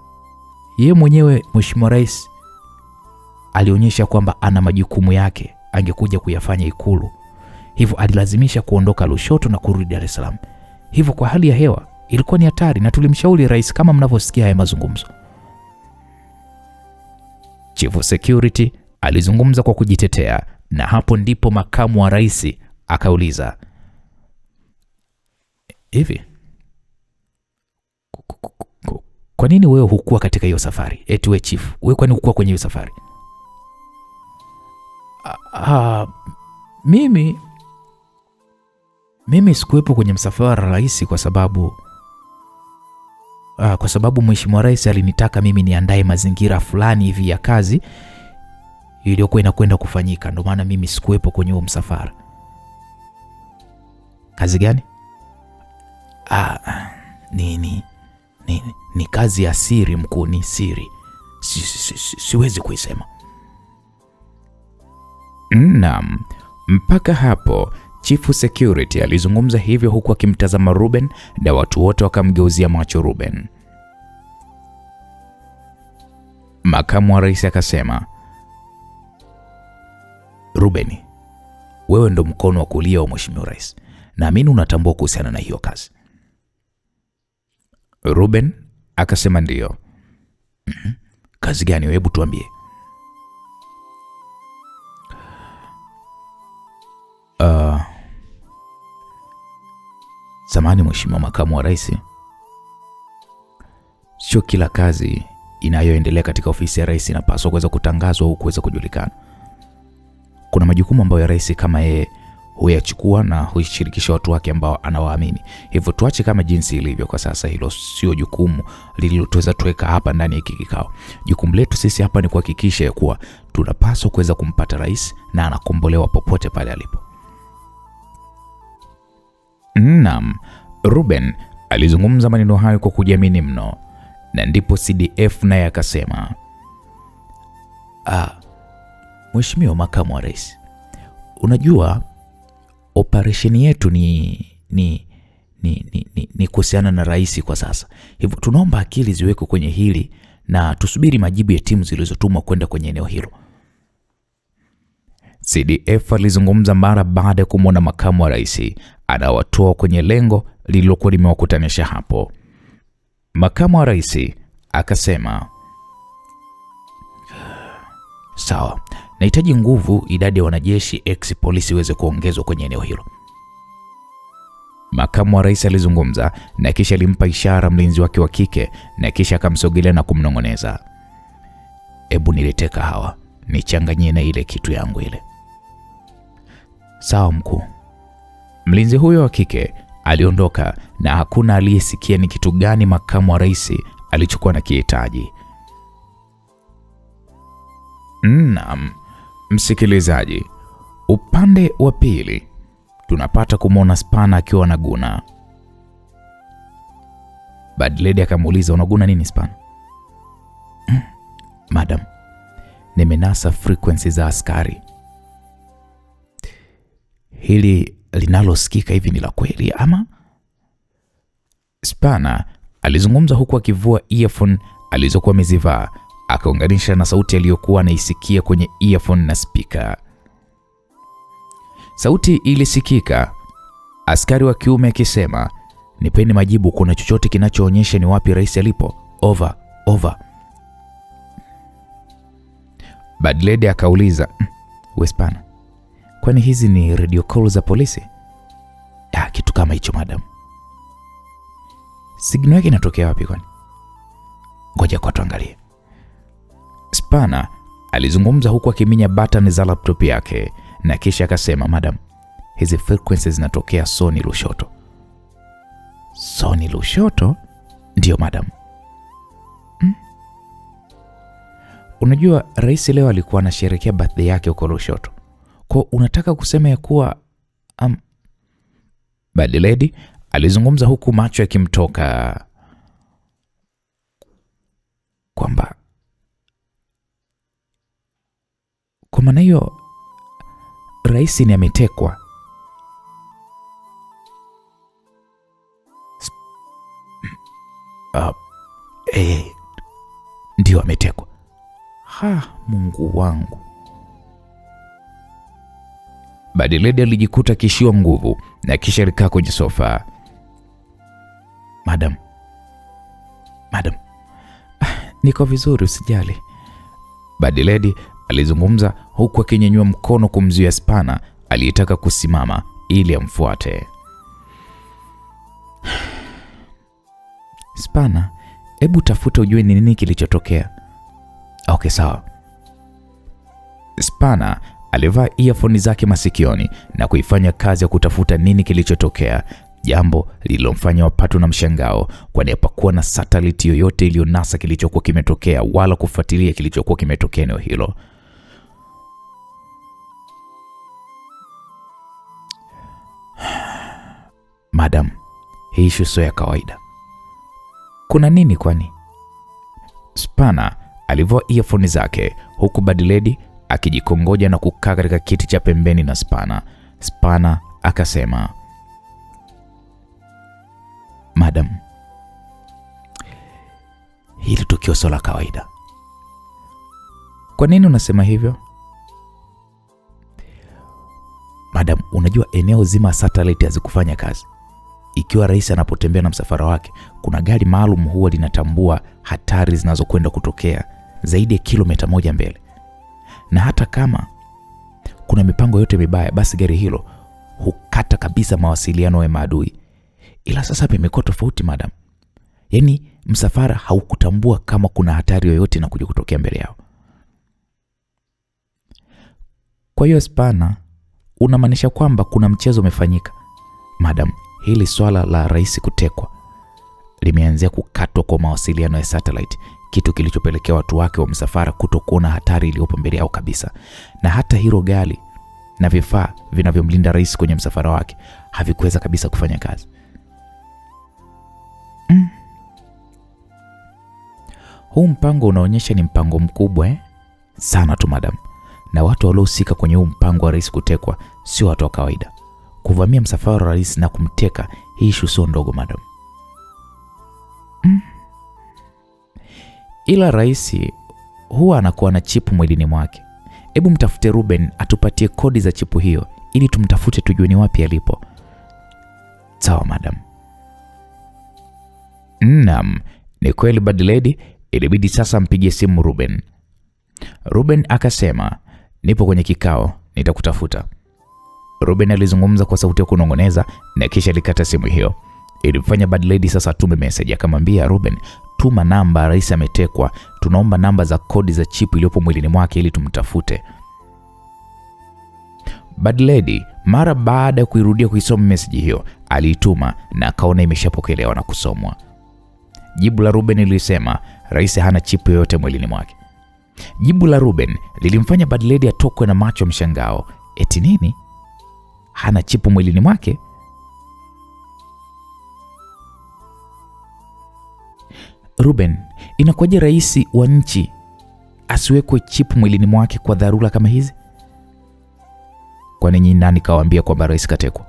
Speaker 2: yeye mwenyewe Mheshimiwa Rais alionyesha kwamba ana majukumu yake angekuja kuyafanya ikulu, hivyo alilazimisha kuondoka Lushoto na kurudi Dar es Salaam. Hivyo kwa hali ya hewa ilikuwa ni hatari, na tulimshauri rais kama mnavyosikia haya mazungumzo.
Speaker 1: Chief Security alizungumza kwa kujitetea, na hapo ndipo makamu wa rais akauliza,
Speaker 2: hivi kwa nini wewe hukua katika hiyo safari? Eti wewe chief, wewe kwani hukua kwenye hiyo safari? Mimi sikuwepo kwenye msafara rais kwa sababu Mheshimiwa Rais alinitaka mimi niandae mazingira fulani hivi ya kazi iliyokuwa inakwenda kufanyika, ndio maana mimi sikuwepo kwenye huo msafara.
Speaker 1: Kazi gani?
Speaker 2: Ni kazi ya siri mkuu, ni siri. Siwezi kuisema.
Speaker 1: Naam, mpaka hapo Chief Security alizungumza hivyo huku akimtazama Ruben, na watu wote wakamgeuzia macho Ruben. Makamu wa rais akasema,
Speaker 2: Ruben, wewe ndo mkono wa kulia wa Mheshimiwa Rais, naamini unatambua kuhusiana na hiyo kazi.
Speaker 1: Ruben akasema ndiyo.
Speaker 2: Kazi gani? Hebu tuambie. Samahani Mheshimiwa makamu wa rais, sio kila kazi inayoendelea katika ofisi ya rais inapaswa kuweza kutangazwa au kuweza kujulikana. Kuna majukumu ambayo ya rais kama yeye huyachukua na huishirikisha watu wake ambao anawaamini. Hivyo tuache kama jinsi ilivyo kwa sasa. Hilo sio jukumu lililotoweza tuweka hapa ndani ya hiki kikao. Jukumu letu sisi hapa ni kuhakikisha kuwa tunapaswa kuweza kumpata rais na anakombolewa popote pale alipo.
Speaker 1: Naam, Ruben alizungumza maneno hayo kwa kujiamini mno, na ndipo CDF naye akasema,
Speaker 2: Mheshimiwa makamu wa rais, unajua
Speaker 1: operesheni yetu ni kuhusiana na rais kwa sasa. Hivyo tunaomba akili ziwekwe kwenye hili na tusubiri majibu ya timu zilizotumwa kwenda kwenye eneo hilo. CDF alizungumza mara baada ya kumwona makamu wa rais anawatoa kwenye lengo lililokuwa limewakutanisha hapo. Makamu wa rais akasema, sawa, nahitaji nguvu, idadi ya wanajeshi ex polisi iweze kuongezwa kwenye eneo hilo. Makamu wa rais alizungumza na kisha alimpa ishara mlinzi wake wa kike na kisha akamsogelea na kumnong'oneza, hebu nilete kahawa nichanganyie na ile kitu yangu ile. Sawa mkuu. Mlinzi huyo wa kike aliondoka na hakuna aliyesikia ni kitu gani makamu wa rais alichokuwa na kihitaji. Naam, msikilizaji, upande wa pili tunapata kumwona Spana akiwa na guna. Bad Lady akamuuliza, unaguna nini Spana? Madam, nimenasa frequency za askari. Hili linalosikika hivi ni la kweli ama? Spana alizungumza huku akivua earphone alizokuwa amezivaa, akaunganisha na sauti aliyokuwa anaisikia kwenye earphone na speaker. Sauti ilisikika, askari wa kiume akisema, nipeni majibu, kuna chochote kinachoonyesha ni wapi rais alipo? Over, over. Bad Lady akauliza, Spana, kwani hizi ni radio call za polisi? Kitu kama hicho madam. Signal yake inatokea wapi kwani? Ngoja kwa tuangalie. Spana alizungumza huku akiminya button za laptop yake na kisha akasema, madam, hizi frequencies zinatokea Sony Lushoto. Sony Lushoto? Ndio madam. Unajua rais leo alikuwa anasherehekea birthday yake huko Lushoto. Kwa unataka kusema ya kuwa Bad Lady alizungumza huku macho yakimtoka kwamba kwa maana hiyo rais ni ametekwa. Ndio ametekwa. Mungu wangu. Bad Lady alijikuta kishiwa nguvu na kisha alikaa kwenye sofa. Madam, niko vizuri, usijali. Bad Lady alizungumza huku akinyanyua mkono kumzuia Spana aliyetaka kusimama ili amfuate. Spana, hebu tafuta ujue ni nini kilichotokea. Okay, sawa. Spana alivaa earphone zake masikioni na kuifanya kazi ya kutafuta nini kilichotokea, jambo lililomfanya wapatwe na mshangao, kwani hapakuwa na satellite yoyote iliyonasa kilichokuwa kimetokea wala kufuatilia kilichokuwa kimetokea eneo hilo. Madam, hii sio ya kawaida. Kuna nini kwani? Spana alivaa earphone zake huku Bad Lady akijikongoja na kukaa katika kiti cha pembeni na Spana. Spana akasema, madam, hili tukio sio la kawaida. Kwa nini unasema hivyo? Madam, unajua eneo zima satellite hazikufanya kazi. Ikiwa rais anapotembea na msafara wake, kuna gari maalum huwa linatambua hatari zinazokwenda kutokea zaidi ya kilomita 1 mbele. Na hata kama kuna mipango yote mibaya, basi gari hilo hukata kabisa mawasiliano ya maadui. Ila sasa imekuwa tofauti madam. Yaani msafara haukutambua kama kuna hatari yoyote na kuja kutokea mbele yao. Kwa hiyo Spana, unamaanisha kwamba kuna mchezo umefanyika? Madam, hili swala la rais kutekwa limeanzia kukatwa kwa mawasiliano ya satellite, kitu kilichopelekea watu wake wa msafara kutokuona hatari iliyopo mbele yao kabisa. Na hata hilo gari na vifaa vinavyomlinda rais kwenye msafara wake havikuweza kabisa kufanya kazi. Huu mpango unaonyesha ni mpango mkubwa sana tu madam. Na watu waliohusika kwenye huu mpango wa rais kutekwa sio watu wa kawaida. kuvamia msafara wa rais na kumteka, hii issue sio ndogo madam. Ila rais huwa anakuwa na chipu mwilini mwake. Hebu mtafute Ruben atupatie kodi za chipu hiyo ili tumtafute tujue ni wapi alipo. Sawa madam. Naam, ni kweli bad lady, ilibidi sasa mpigie simu Ruben. Ruben akasema, nipo kwenye kikao, nitakutafuta. Ruben alizungumza kwa sauti ya kunongoneza na kisha alikata simu hiyo. Ilimfanya bad lady sasa atume message, akamwambia Ruben, tuma namba, rais ametekwa, tunaomba namba za kodi za chipu iliyopo mwilini mwake ili tumtafute. Bad lady mara baada ya kuirudia kuisoma message hiyo, aliituma na akaona imeshapokelewa na kusomwa. Jibu la Ruben lilisema rais hana chipu yoyote mwilini mwake. Jibu la Ruben lilimfanya bad lady atokwe na macho mshangao. Eti nini? Hana chipu mwilini mwake? Ruben, inakuwaje rais wa nchi asiwekwe chipu mwilini mwake kwa dharura kama hizi? Kwa nini nani kawaambia kwamba rais katekwa?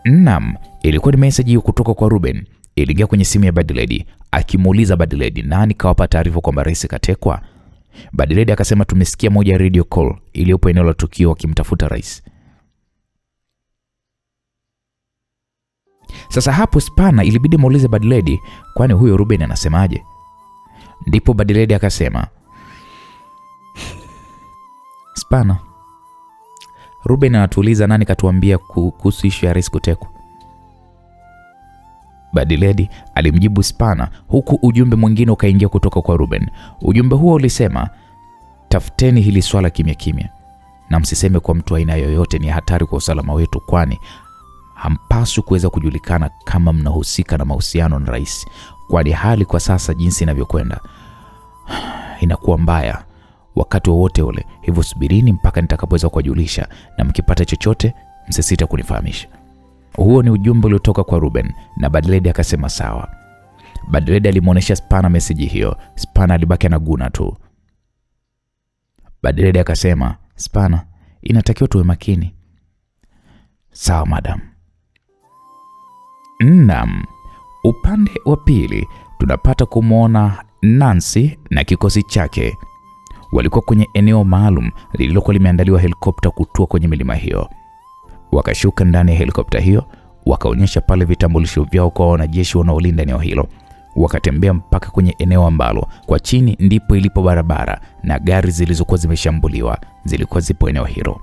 Speaker 1: Naam, ilikuwa ni message hiyo kutoka kwa Ruben. Iliingia kwenye simu ya bad lady akimuuliza bad lady nani kawapa taarifa kwamba rais katekwa. Bad lady akasema tumesikia moja ya radio call iliyopo eneo la tukio wakimtafuta rais. Sasa hapo Spana ilibidi muulize bad lady, kwani huyo Ruben anasemaje? Ndipo bad lady akasema, Spana, Ruben anatuuliza nani katuambia kuhusu issue ya rais kutekwa. Bad lady alimjibu Spana, huku ujumbe mwingine ukaingia kutoka kwa Ruben. Ujumbe huo ulisema, tafuteni hili swala kimya kimya na msiseme kwa mtu aina yoyote, ni hatari kwa usalama wetu, kwani hampaswi kuweza kujulikana kama mnahusika na mahusiano na rais, kwani hali kwa sasa jinsi inavyokwenda inakuwa mbaya wakati wowote ule. Hivyo subirini mpaka nitakapoweza kuwajulisha, na mkipata chochote msisite kunifahamisha. Huo ni ujumbe uliotoka kwa Ruben na bad lady akasema sawa. Bad lady alimuonesha Spana message hiyo. Spana alibaki na guna tu. Bad lady akasema, Spana, inatakiwa tuwe makini. Sawa madam. Naam. Upande wa pili tunapata kumwona Nancy na kikosi chake. Walikuwa kwenye eneo maalum lililokuwa limeandaliwa helikopta kutua kwenye milima hiyo. Wakashuka ndani ya helikopta hiyo, wakaonyesha pale vitambulisho vyao kwa wanajeshi wanaolinda eneo hilo. Wakatembea mpaka kwenye eneo ambalo kwa chini ndipo ilipo barabara na gari zilizokuwa zimeshambuliwa zilikuwa zipo eneo hilo.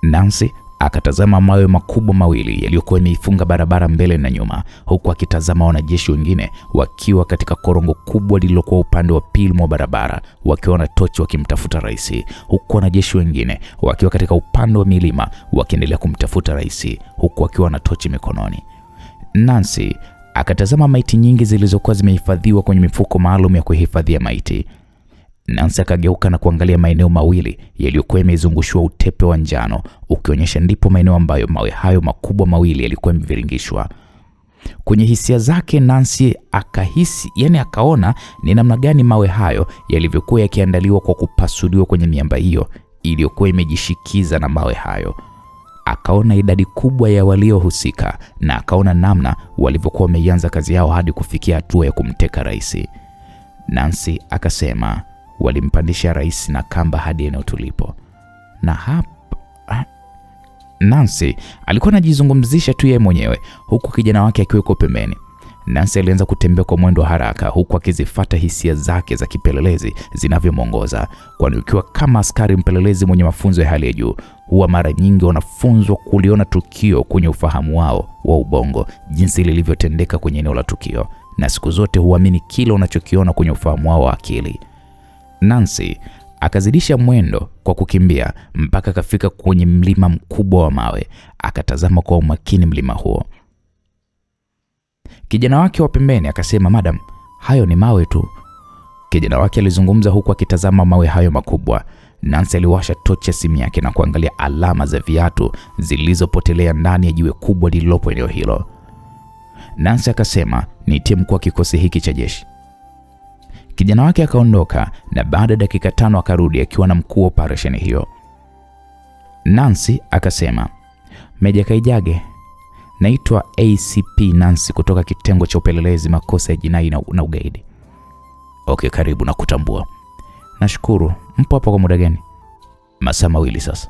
Speaker 1: Nancy akatazama mawe makubwa mawili yaliyokuwa yameifunga barabara mbele na nyuma, huku akitazama wanajeshi wengine wakiwa katika korongo kubwa lililokuwa upande wa pili mwa barabara wakiwa na tochi wakimtafuta rais, huku wanajeshi wengine wakiwa katika upande wa milima wakiendelea kumtafuta rais huku wakiwa na tochi mikononi. Nancy akatazama maiti nyingi zilizokuwa zimehifadhiwa kwenye mifuko maalum ya kuhifadhia maiti. Nancy akageuka na kuangalia maeneo mawili yaliyokuwa yamezungushwa utepe wa njano, ukionyesha ndipo maeneo ambayo mawe hayo makubwa mawili yalikuwa yameviringishwa. Kwenye hisia zake Nancy akahisi, akaona ni namna gani mawe hayo yalivyokuwa yakiandaliwa kwa kupasuliwa kwenye miamba hiyo iliyokuwa imejishikiza na mawe hayo. Akaona idadi kubwa ya waliohusika na akaona namna walivyokuwa wameanza kazi yao hadi kufikia hatua ya kumteka rais. Nancy akasema walimpandisha rais na kamba hadi eneo tulipo. Na hapa Nancy alikuwa anajizungumzisha tu yeye mwenyewe huku kijana wake akiweko pembeni. Nancy alianza kutembea kwa mwendo haraka huku akizifuata hisia zake za kipelelezi zinavyomuongoza, kwani ukiwa kama askari mpelelezi mwenye mafunzo ya hali ya juu, huwa mara nyingi wanafunzwa kuliona tukio kwenye ufahamu wao wa ubongo jinsi lilivyotendeka kwenye eneo la tukio, na siku zote huamini kile unachokiona kwenye ufahamu wao wa akili. Nancy akazidisha mwendo kwa kukimbia mpaka akafika kwenye mlima mkubwa wa mawe. Akatazama kwa umakini mlima huo. Kijana wake wa pembeni akasema, "Madam, hayo ni mawe tu." Kijana wake alizungumza huku akitazama mawe hayo makubwa. Nancy aliwasha tochi ya simu yake na kuangalia alama za viatu zilizopotelea ndani ya jiwe kubwa lililopo eneo hilo. Nancy akasema, "Nitie mkuu wa kikosi hiki cha jeshi." Kijana wake akaondoka na baada ya dakika 5 akarudi akiwa na mkuu wa operation hiyo.
Speaker 2: Nancy akasema, Meja Kaijage, naitwa ACP Nancy kutoka kitengo cha upelelezi makosa ya jinai na ugaidi.
Speaker 1: Okay, karibu na kutambua.
Speaker 2: Nashukuru. Mpo hapa kwa muda gani?
Speaker 1: Masaa 2 sasa.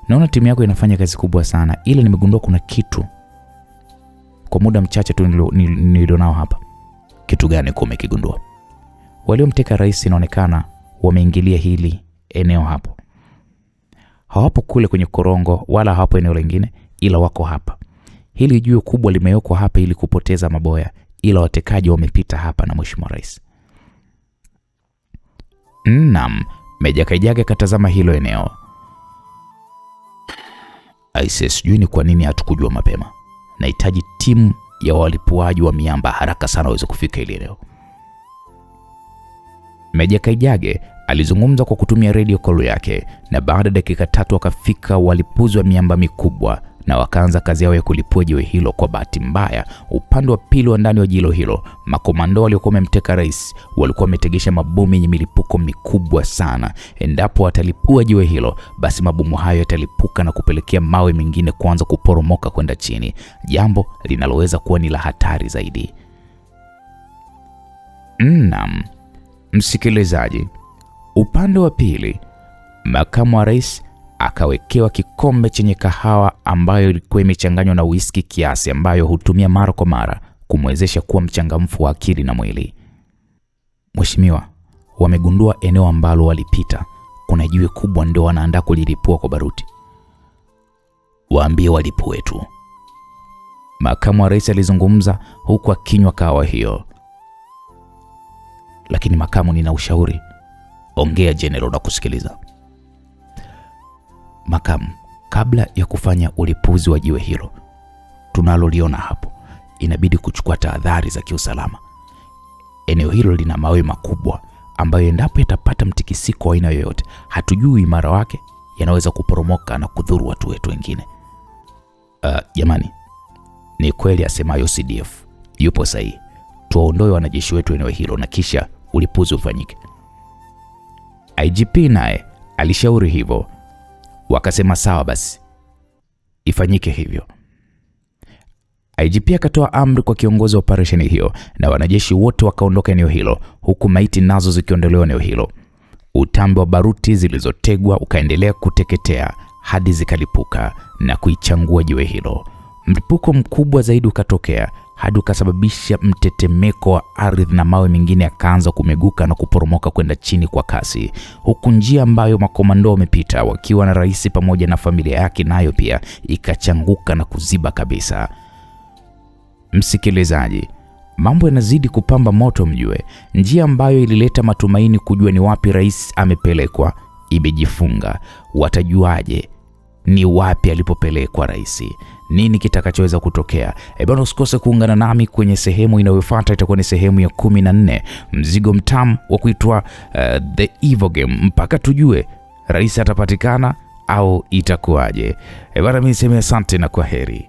Speaker 2: Naona timu yako inafanya kazi kubwa sana, ila nimegundua kuna kitu kwa muda mchache tu nilionao hapa.
Speaker 1: Kitu gani umekigundua?
Speaker 2: Waliomteka rais inaonekana wameingilia hili eneo hapo. Hawapo kule kwenye korongo wala hawapo eneo lingine, ila wako hapa. Hili jiwe kubwa limewekwa hapa ili kupoteza maboya, ila watekaji wamepita hapa na mheshimiwa rais.
Speaker 1: Naam, Meja Kaijage katazama hilo eneo. Sijui ni kwa nini hatukujua mapema. Nahitaji timu ya walipuaji wa miamba haraka sana waweze kufika ile eneo.
Speaker 2: Meja Kaijage alizungumza kwa kutumia radio call yake, na baada ya dakika 3 wakafika walipuzi wa miamba mikubwa na wakaanza kazi yao ya kulipua jiwe hilo. Kwa bahati mbaya, upande wa pili wa ndani wa jilo hilo, makomando waliokuwa wamemteka rais walikuwa wametegesha mabomu yenye milipuko mikubwa sana. Endapo watalipua jiwe hilo, basi mabomu hayo yatalipuka na kupelekea mawe mengine kuanza kuporomoka kwenda chini, jambo linaloweza kuwa ni la hatari zaidi.
Speaker 1: Naam, msikilizaji, upande wa pili, makamu wa rais akawekewa kikombe chenye kahawa ambayo ilikuwa imechanganywa na whisky kiasi, ambayo hutumia mara kwa mara kumwezesha kuwa mchangamfu wa akili na mwili.
Speaker 2: Mheshimiwa, wamegundua eneo ambalo walipita kuna jiwe kubwa, ndio wanaandaa kulilipua kwa baruti.
Speaker 1: Waambie walipue tu.
Speaker 2: Makamu wa rais alizungumza huku akinywa kahawa hiyo.
Speaker 1: Lakini makamu, nina ushauri. Ongea General, na kusikiliza.
Speaker 2: Makamu, kabla ya kufanya ulipuzi wa jiwe hilo tunaloliona hapo, inabidi kuchukua tahadhari za kiusalama. Eneo hilo lina mawe makubwa ambayo endapo yatapata mtikisiko wa aina yoyote, hatujui imara wake, yanaweza kuporomoka na kudhuru watu wetu wengine.
Speaker 1: Jamani, ni kweli asemayo CDF yupo sahihi. Tuwaondoe wanajeshi wetu eneo hilo na kisha ulipuzi ufanyike.
Speaker 2: IGP naye alishauri hivyo. Wakasema sawa basi, ifanyike hivyo. IGP akatoa amri kwa kiongozi wa operesheni hiyo, na wanajeshi wote wakaondoka eneo hilo, huku maiti nazo zikiondolewa eneo hilo. Utambi wa baruti zilizotegwa ukaendelea kuteketea hadi zikalipuka na kuichangua jiwe hilo. Mlipuko mkubwa zaidi ukatokea hadi ukasababisha mtetemeko wa ardhi, na mawe mengine yakaanza kumeguka na kuporomoka kwenda chini kwa kasi, huku njia ambayo makomando wamepita wakiwa na rais pamoja na familia yake nayo pia ikachanguka na kuziba kabisa. Msikilizaji, mambo yanazidi kupamba moto, mjue. Njia ambayo ilileta matumaini kujua ni wapi rais amepelekwa imejifunga. Watajuaje ni wapi alipopelekwa rais? Nini kitakachoweza kutokea? Bwana, usikose kuungana nami kwenye sehemu inayofuata. Itakuwa ni sehemu ya 14, mzigo mtamu wa kuitwa The Evil Game, mpaka tujue rais atapatikana au itakuwaje. Bwana, mimi niseme asante na kwaheri.